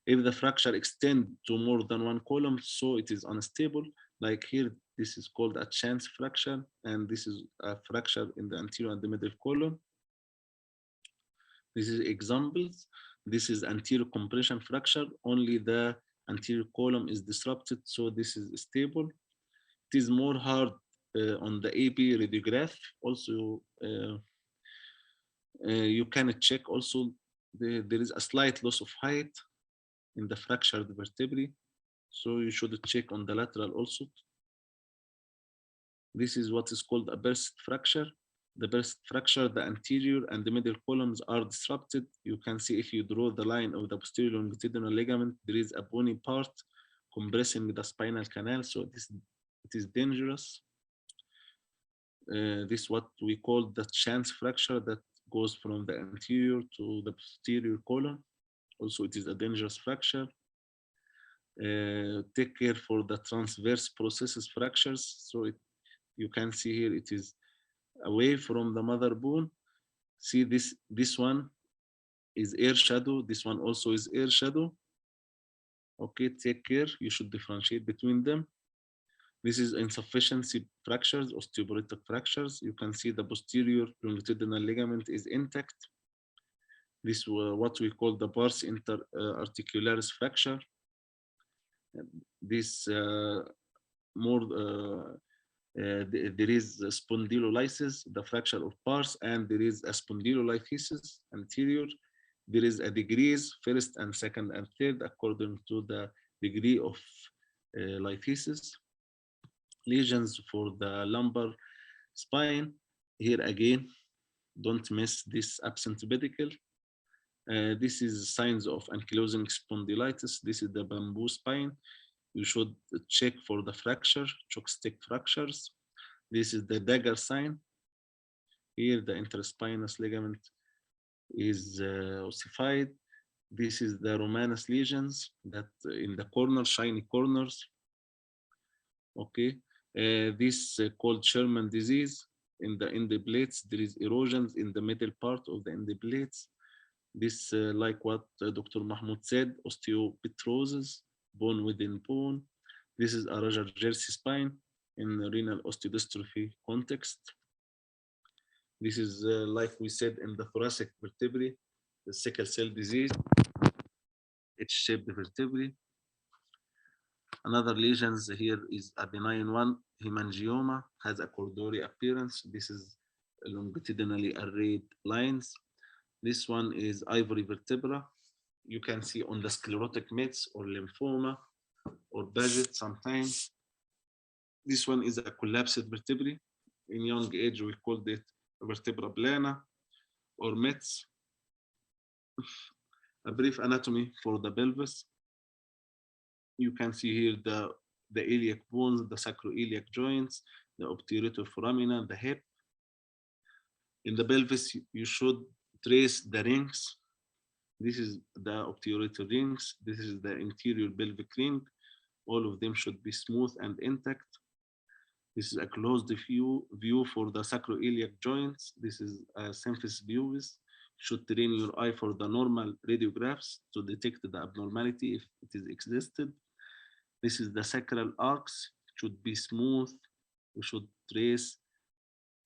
If the fracture extends to more than one column, so it is unstable. Like here, this is called a chance fracture, and this is a fracture in the anterior and the middle column. This is examples. This is anterior compression fracture. Only the anterior column is disrupted, so this is stable. It is more hard on the AP radiograph. Also, you can check also there is a slight loss of height in the fractured vertebrae, so you should check on the lateral also. This is what is called a burst fracture. The burst fracture, the anterior and the middle columns are disrupted. You can see if you draw the line of the posterior longitudinal ligament, there is a bony part compressing the spinal canal, so it is dangerous. This is what we call the chance fracture that goes from the anterior to the posterior column. Also, it is a dangerous fracture. Take care for the transverse processes fractures. So you can see here it is away from the mother bone. See this one is air shadow. This one also is air shadow. Okay, take care. You should differentiate between them. This is insufficiency fractures, osteoporotic fractures. You can see the posterior longitudinal ligament is intact. This is what we call the pars interarticularis fracture. This there is spondylolysis, the fracture of pars, and there is a spondylolysis anterior. There is a degrees, first and second and third, according to the degree of lysis. Lesions for the lumbar spine. Here again, don't miss this absent pedicle. This is signs of ankylosing spondylitis. This is the bamboo spine. You should check for the fracture, chopstick fractures. This is the dagger sign. Here the interspinous ligament is ossified. This is the Romanus lesions that in the corner, shiny corners. Okay, this called Sherman disease. In the endoplates, there is erosions in the middle part of the endoplates. This, like what Dr. Mahmoud said, osteopetrosis, bone within bone. This is a Roger-Jersey spine in renal osteodystrophy context. This is, like we said, in the thoracic vertebrae, the sickle cell disease, H-shaped vertebrae. Another lesions here is a benign one, hemangioma, has a cordory appearance. This is longitudinally arrayed lines. This one is ivory vertebra. You can see on the sclerotic mets or lymphoma or Paget sometimes. This one is a collapsed vertebrae. In young age, we called it vertebra plana or mets. A brief anatomy for the pelvis. You can see here the iliac bones, the sacroiliac joints, the obturator foramina, the hip. In the pelvis, you should trace the rings. This is the obturator rings. This is the interior pelvic ring. All of them should be smooth and intact. This is a closed view for the sacroiliac joints. This is a symphysis pubis. Should train your eye for the normal radiographs to detect the abnormality if it is existed. This is the sacral arcs. Should be smooth. We should trace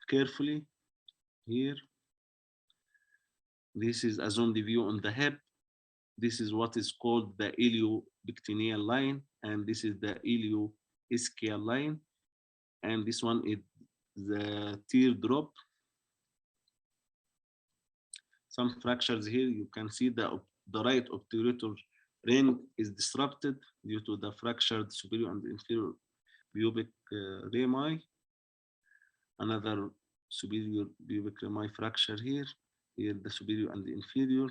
carefully here. This is a zoomed view on the hip. This is what is called the iliopectineal line, and this is the ilioischial line. And this one is the teardrop. Some fractures here, you can see the right obturator ring is disrupted due to the fractured superior and inferior pubic rami. Another superior pubic rami fracture here. Here the superior and the inferior.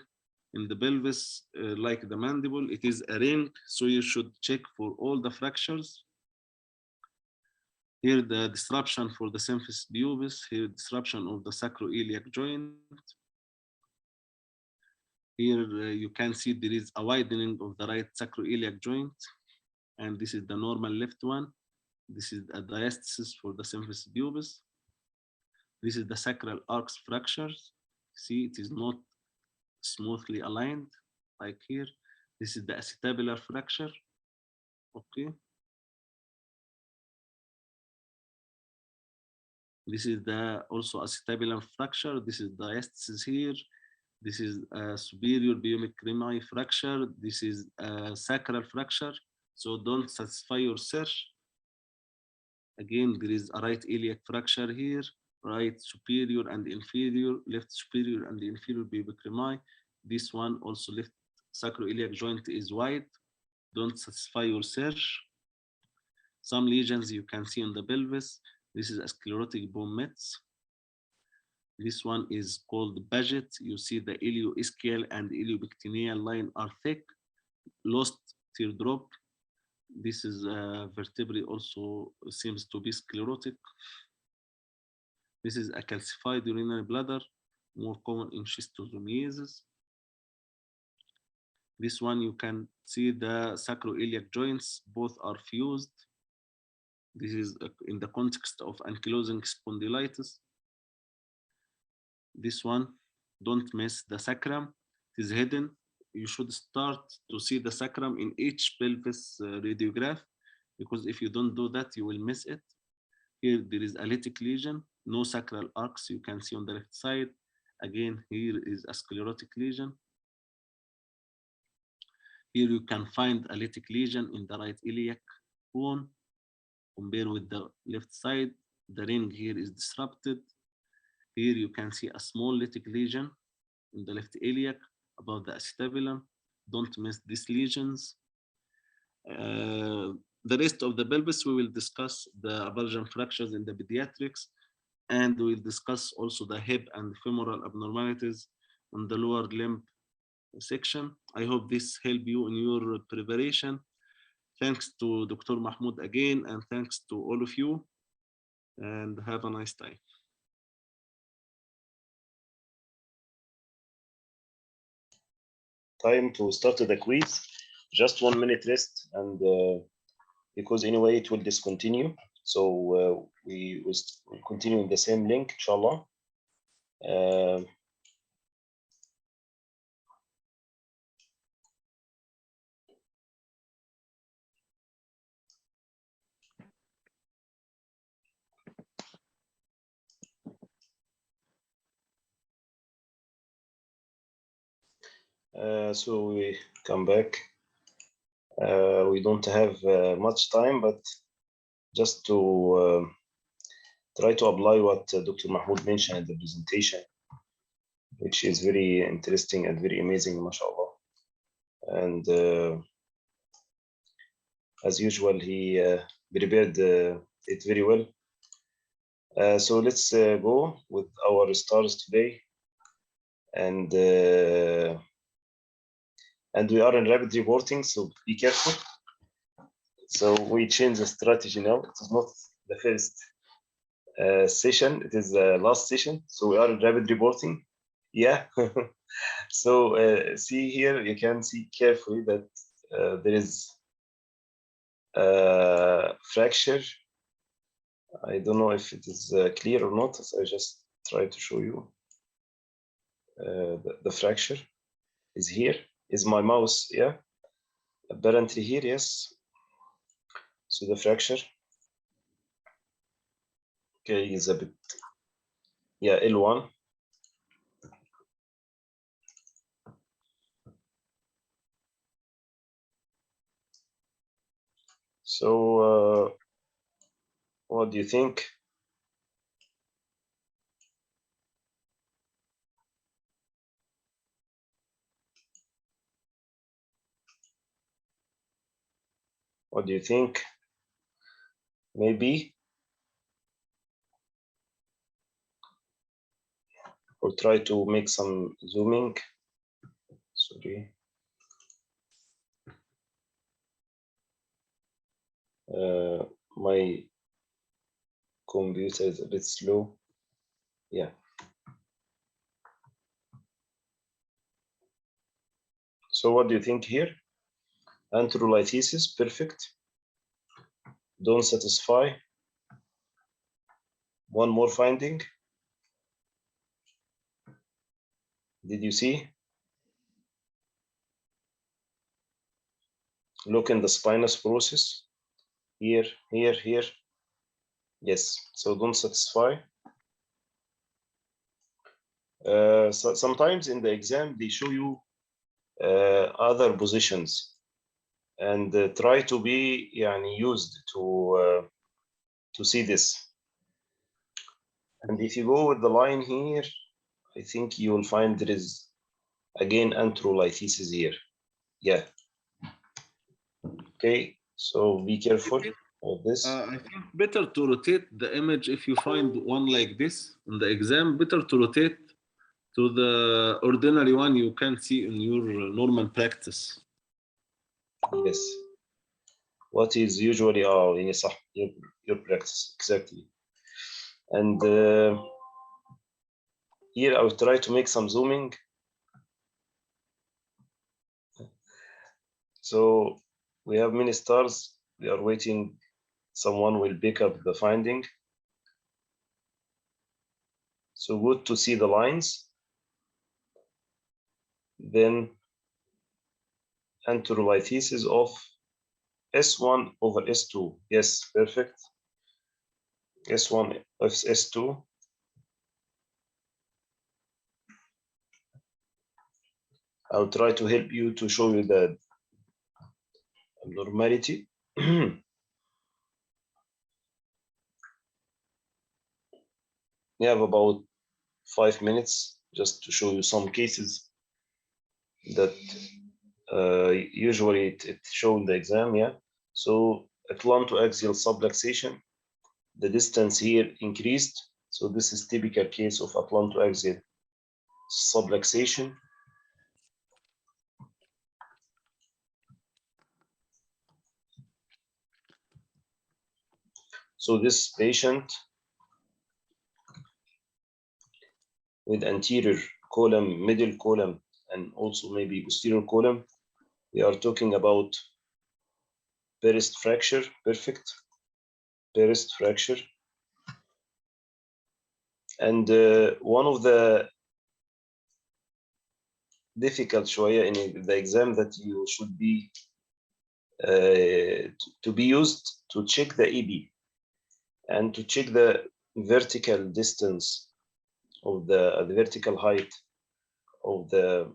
In the pelvis, like the mandible, it is a ring, so you should check for all the fractures. Here the disruption for the symphysis pubis, here disruption of the sacroiliac joint. Here you can see there is a widening of the right sacroiliac joint, and this is the normal left one. This is a diastasis for the symphysis pubis. This is the sacral arcs fractures. See, it is not smoothly aligned like here. This is the acetabular fracture. Okay. This is the also acetabular fracture. This is diastasis here. This is a superior biomic cremi fracture. This is a sacral fracture. So don't satisfy your search. Again, there is a right iliac fracture here, right superior and inferior, left superior and inferior biomic cremi. This one also left sacroiliac joint is wide. Don't satisfy your search. Some lesions you can see on the pelvis. This is a sclerotic bone mets. This one is called Paget. You see the ilioischial and iliopectineal line are thick. Lost teardrop. This is vertebrae also seems to be sclerotic. This is a calcified urinary bladder, more common in schistosomiasis. This one you can see the sacroiliac joints, both are fused. This is in the context of ankylosing spondylitis. This one, don't miss the sacrum. It is hidden. You should start to see the sacrum in each pelvis radiograph, because if you don't do that, you will miss it. Here there is a lytic lesion, no sacral arcs you can see on the left side. Again, here is a sclerotic lesion. Here you can find a lytic lesion in the right iliac bone. Compare with the left side, the ring here is disrupted. Here you can see a small lytic lesion in the left iliac above the acetabulum. Don't miss these lesions. The rest of the pelvis, we will discuss the avulsion fractures in the pediatrics, and we will discuss also the hip and femoral abnormalities on the lower limb section. I hope this helped you in your preparation. Thanks to Dr. Mahmoud again, and thanks to all of you, and have a nice time. Time to start the quiz. Just 1 minute rest, and because anyway it will discontinue, so we will continue in the same link, inshallah. So we come back. We don't have much time, but just to try to apply what Dr. Mahmoud mentioned in the presentation, which is very interesting and very amazing, mashallah. And as usual, he prepared it very well. So let's go with our stars today. And we are in rapid reporting, so be careful. So we change the strategy now. It is not the first session, it is the last session. So we are in rapid reporting. Yeah. So see here, you can see carefully that there is a fracture. I don't know if it is clear or not, so I just try to show you. The fracture is here. Is my mouse, yeah? Apparently here, yes. So the fracture, okay, is a bit, yeah, L1. So what do you think? What do you think? Maybe? Or try to make some zooming. Sorry. My computer is a bit slow. Yeah. So what do you think here? Anterolithiasis, perfect. Don't satisfy. One more finding. Did you see? Look in the spinous process. Here, here, here. Yes, so don't satisfy. So sometimes in the exam, they show you other positions and try to be used to see this. And if you go with the line here, I think you will find there is again anterolithiasis here. Yeah. Okay, so be careful of this. I think better to rotate the image if you find one like this in the exam. Better to rotate to the ordinary one you can see in your normal practice. Yes. What is usually your practice, exactly. And here I will try to make some zooming. So we have many stars. We are waiting. Someone will pick up the finding. So good to see the lines. Then anterolithiasis of S1 over S2. Yes, perfect. S1 of S2. I'll try to help you to show you the abnormality. We have about 5 minutes just to show you some cases that usually it shows in the exam. Yeah. So atlantoaxial subluxation, the distance here increased. So this is typical case of atlantoaxial subluxation. So this patient with anterior column, middle column, and also maybe posterior column, we are talking about Perched fracture, perfect. Perched fracture. And one of the difficult شوية in the exam that you should be to be used to check the EB and to check the vertical distance of the vertical height of the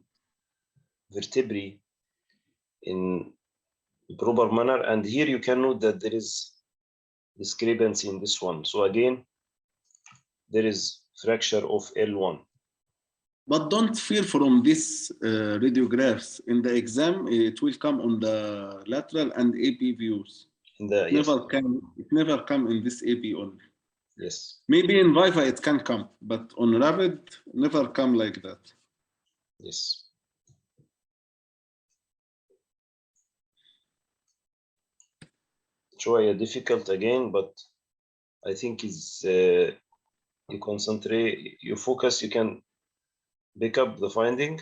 vertebrae in proper manner. And here you can note that there is discrepancy in this one. So again, there is fracture of L1. But don't fear from these radiographs. In the exam, it will come on the lateral and AP views. It never come in this AP only. Yes. Maybe in Viva it can come, but on Rapid, never come like that. Yes. شوية difficult again, but I think is you concentrate, you focus, you can pick up the finding.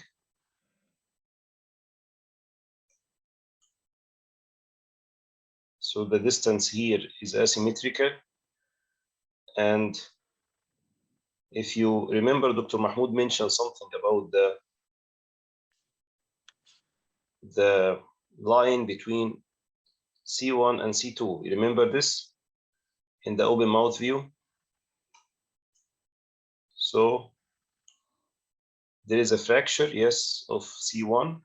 So the distance here is asymmetrical. And if you remember, Dr. Mahmoud mentioned something about the line between C1 and C2. You remember this in the open mouth view? So there is a fracture, yes, of C1.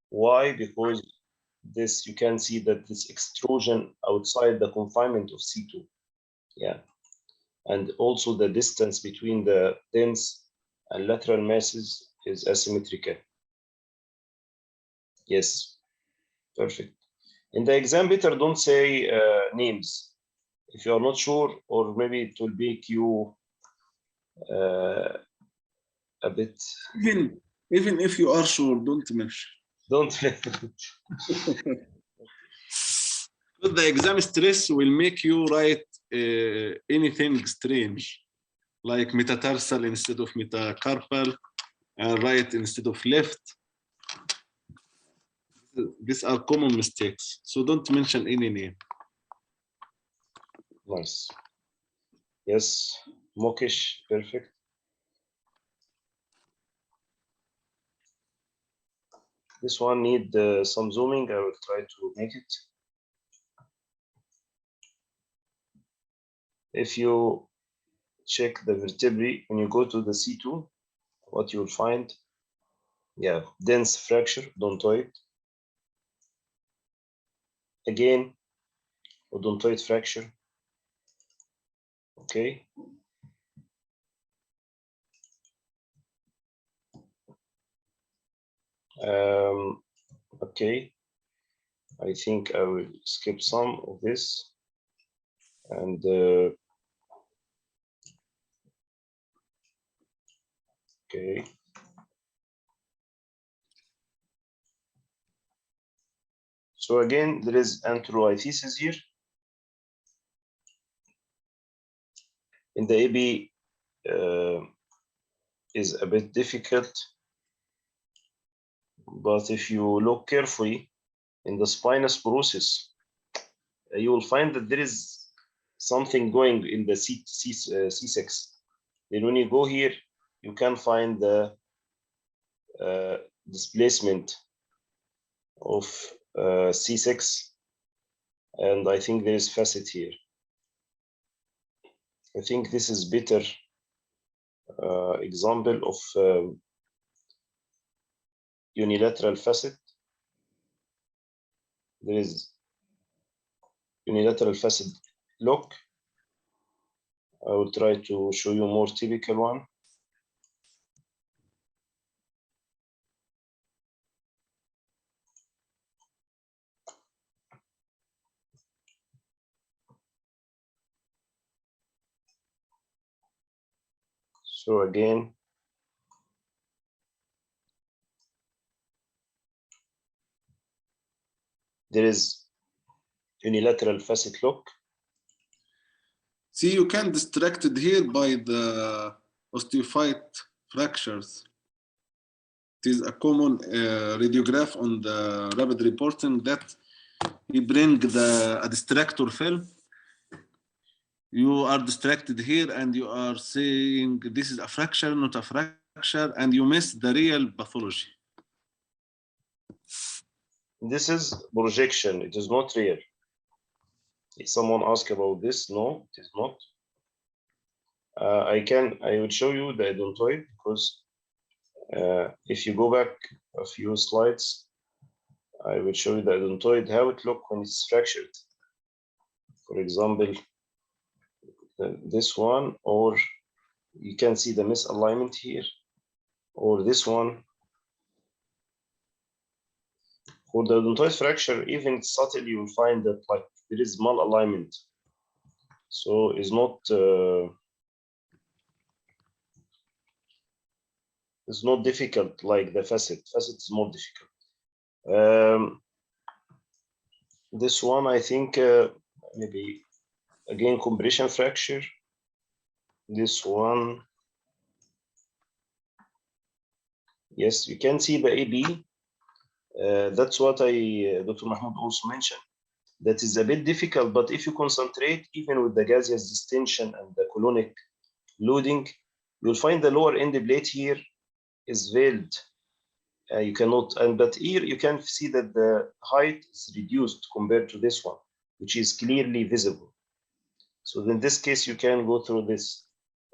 Why? Because this, you can see that this extrusion outside the confinement of C2. Yeah. And also the distance between the dense and lateral masses is asymmetrical. Yes, perfect. In the exam, better don't say names if you are not sure, or maybe it will make you a bit. Even if you are sure, don't mention. Don't. But the exam stress will make you write anything strange, like metatarsal instead of metacarpal, and right instead of left. These are common mistakes, so don't mention any name. Nice. Yes, Mokish, perfect. This one need some zooming. I will try to make it. If you check the vertebrae, when you go to the C2, what you will find, yeah, dense fracture, odontoid. Again, odontoid fracture. Okay. Okay. I think I will skip some of this and okay. So again, there is enteroithesis here. In the AB is a bit difficult, but if you look carefully in the spinous process, you will find that there is something going in the C6. Then when you go here, you can find the displacement of C6, and I think there is facet here. I think this is better example of unilateral facet. There is unilateral facet lock. I will try to show you more typical one. So again, there is unilateral facet lock. See, you can distract it here by the osteophyte fractures. It is a common radiograph on the rapid reporting that you bring a distractor film. You are distracted here and you are saying this is a fracture, not a fracture, and you miss the real pathology. This is projection, it is not real. If someone asks about this, no, it is not. I will show you the odontoid because if you go back a few slides, I will show you the odontoid, how it looks when it's fractured. For example, this one, or you can see the misalignment here, or this one. For the odontoid fracture, even subtle, you will find that like there is malalignment. So it's not difficult like the facet. Facet is more difficult. This one, I think maybe again compression fracture. This one, yes, you can see the AB. That's what Dr. Mahmoud also mentioned. That is a bit difficult, but if you concentrate, even with the gaseous distension and the colonic loading, you'll find the lower end plate here is veiled. You cannot, but here you can see that the height is reduced compared to this one, which is clearly visible. So in this case, you can go through this.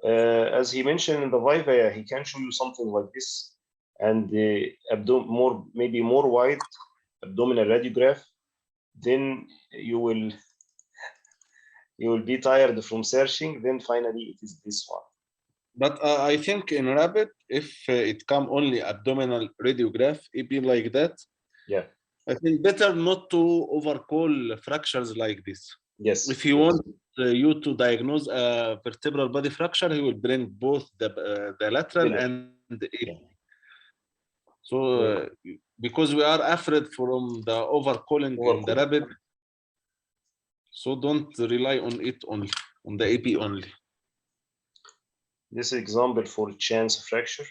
As he mentioned in the Viva, he can show you something like this, and the maybe more wide abdominal radiograph. Then you will be tired from searching. Then finally, it is this one. But I think in rapid, if it come only abdominal radiograph, EP like that, yeah, I think better not to overcall fractures like this. Yes. If he wants you to diagnose a vertebral body fracture, he will bring both the lateral and the EP. Yeah. So because we are afraid from the overcalling in the rapid, so don't rely on it only, on the AP only. This example for chance fracture.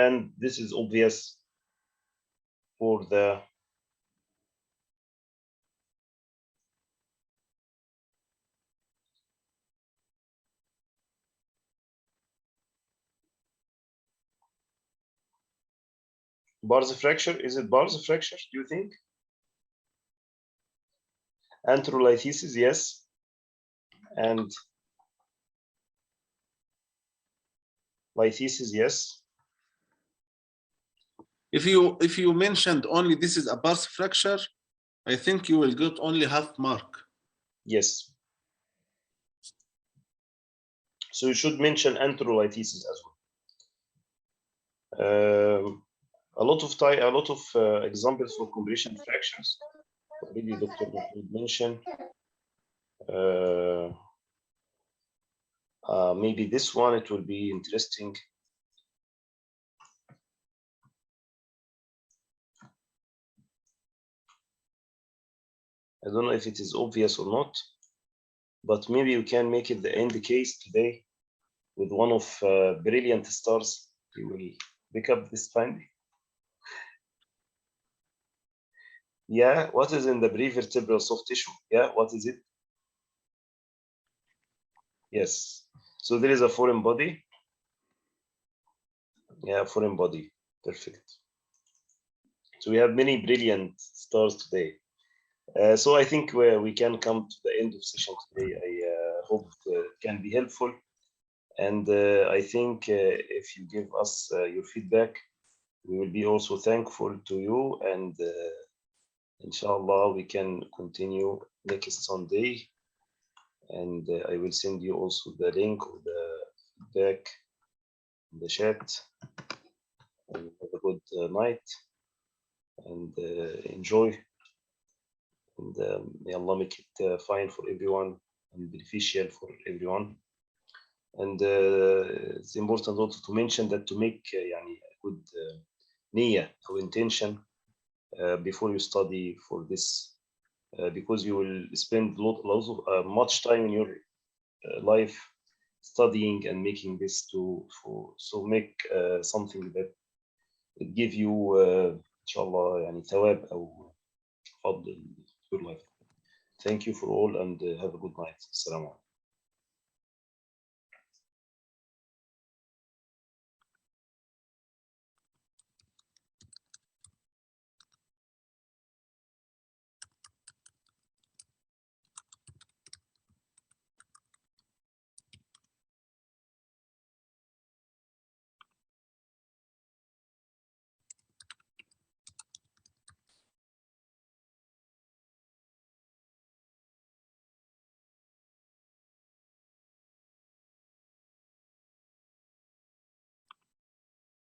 and this is obvious for the bars fracture. Is it bars fracture, do you think? Anterolithisis, yes. And lithisis, yes. If you mentioned only this is a pars fracture, I think you will get only half mark. Yes. So you should mention anterolithisis as well. A lot of examples for compression fractures. Already Dr. Mahmoud mentioned. Maybe this one, it will be interesting. I don't know if it is obvious or not, but maybe you can make it the end case today with one of brilliant stars. You will pick up this finding. Yeah, what is in the prevertebral soft tissue? Yeah, what is it? Yes, so there is a foreign body. Yeah, foreign body, perfect. So we have many brilliant stars today. So I think we can come to the end of session today. I hope it can be helpful. And I think if you give us your feedback, we will be also thankful to you. And inshallah, we can continue next Sunday. And I will send you also the link of the feedback in the chat. And have a good night and enjoy. And may Allah make it fine for everyone and beneficial for everyone. And it's important also to mention that to make a good niyyah or intention before you study for this, because you will spend much time in your life studying and making this so make something that it give you inshallah ثواب أو فضل your life. Thank you for all and have a good night. Assalamu alaikum.